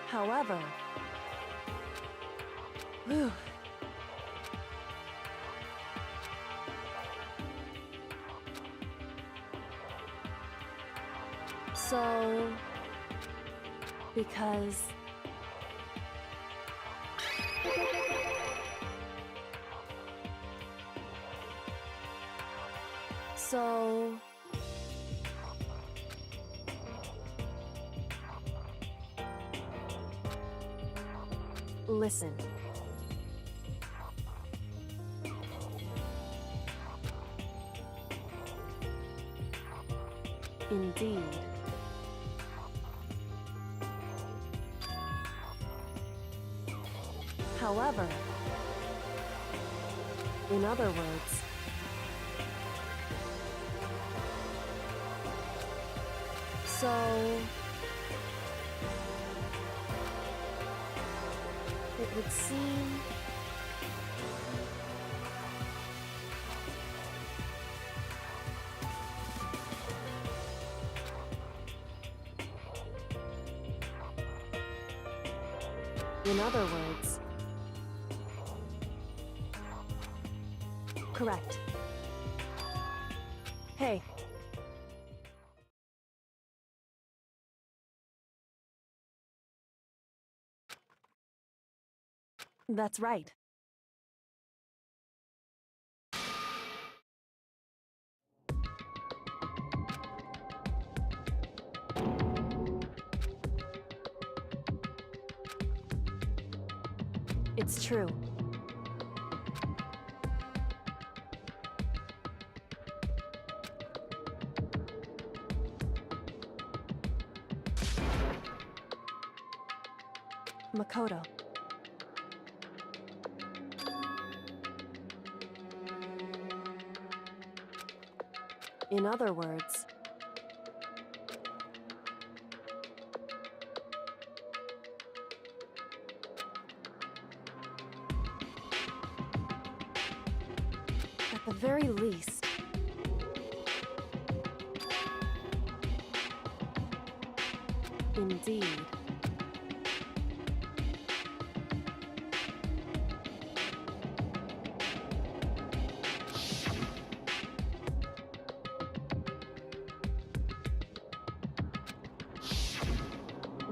however... Whew. So... Because... So... Listen. Indeed. However, in other words, so it would seem in other words, correct. Hey. That's right. It's true. Makoto. In other words, at the very least, indeed.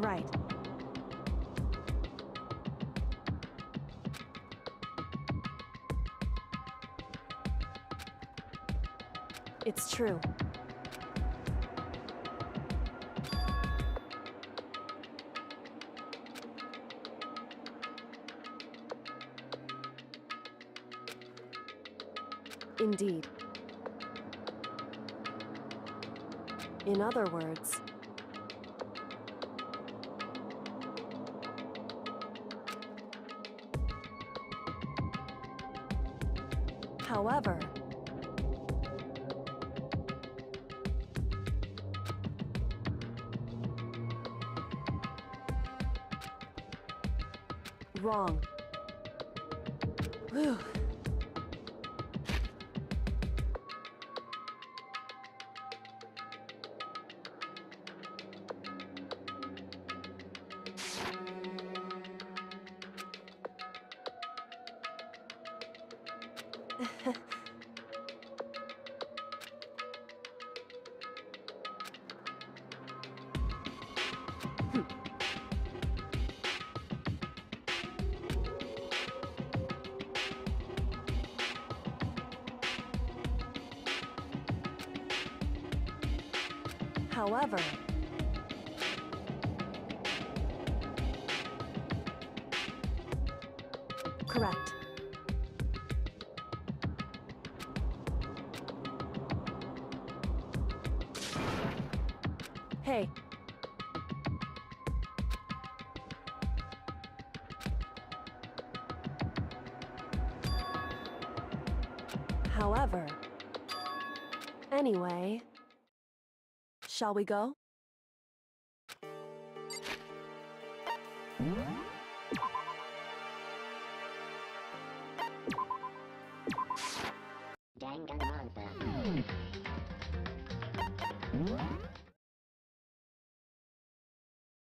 Right. It's true. Indeed. In other words, however, wrong. Whew. However, correct. Hey. However, anyway, shall we go?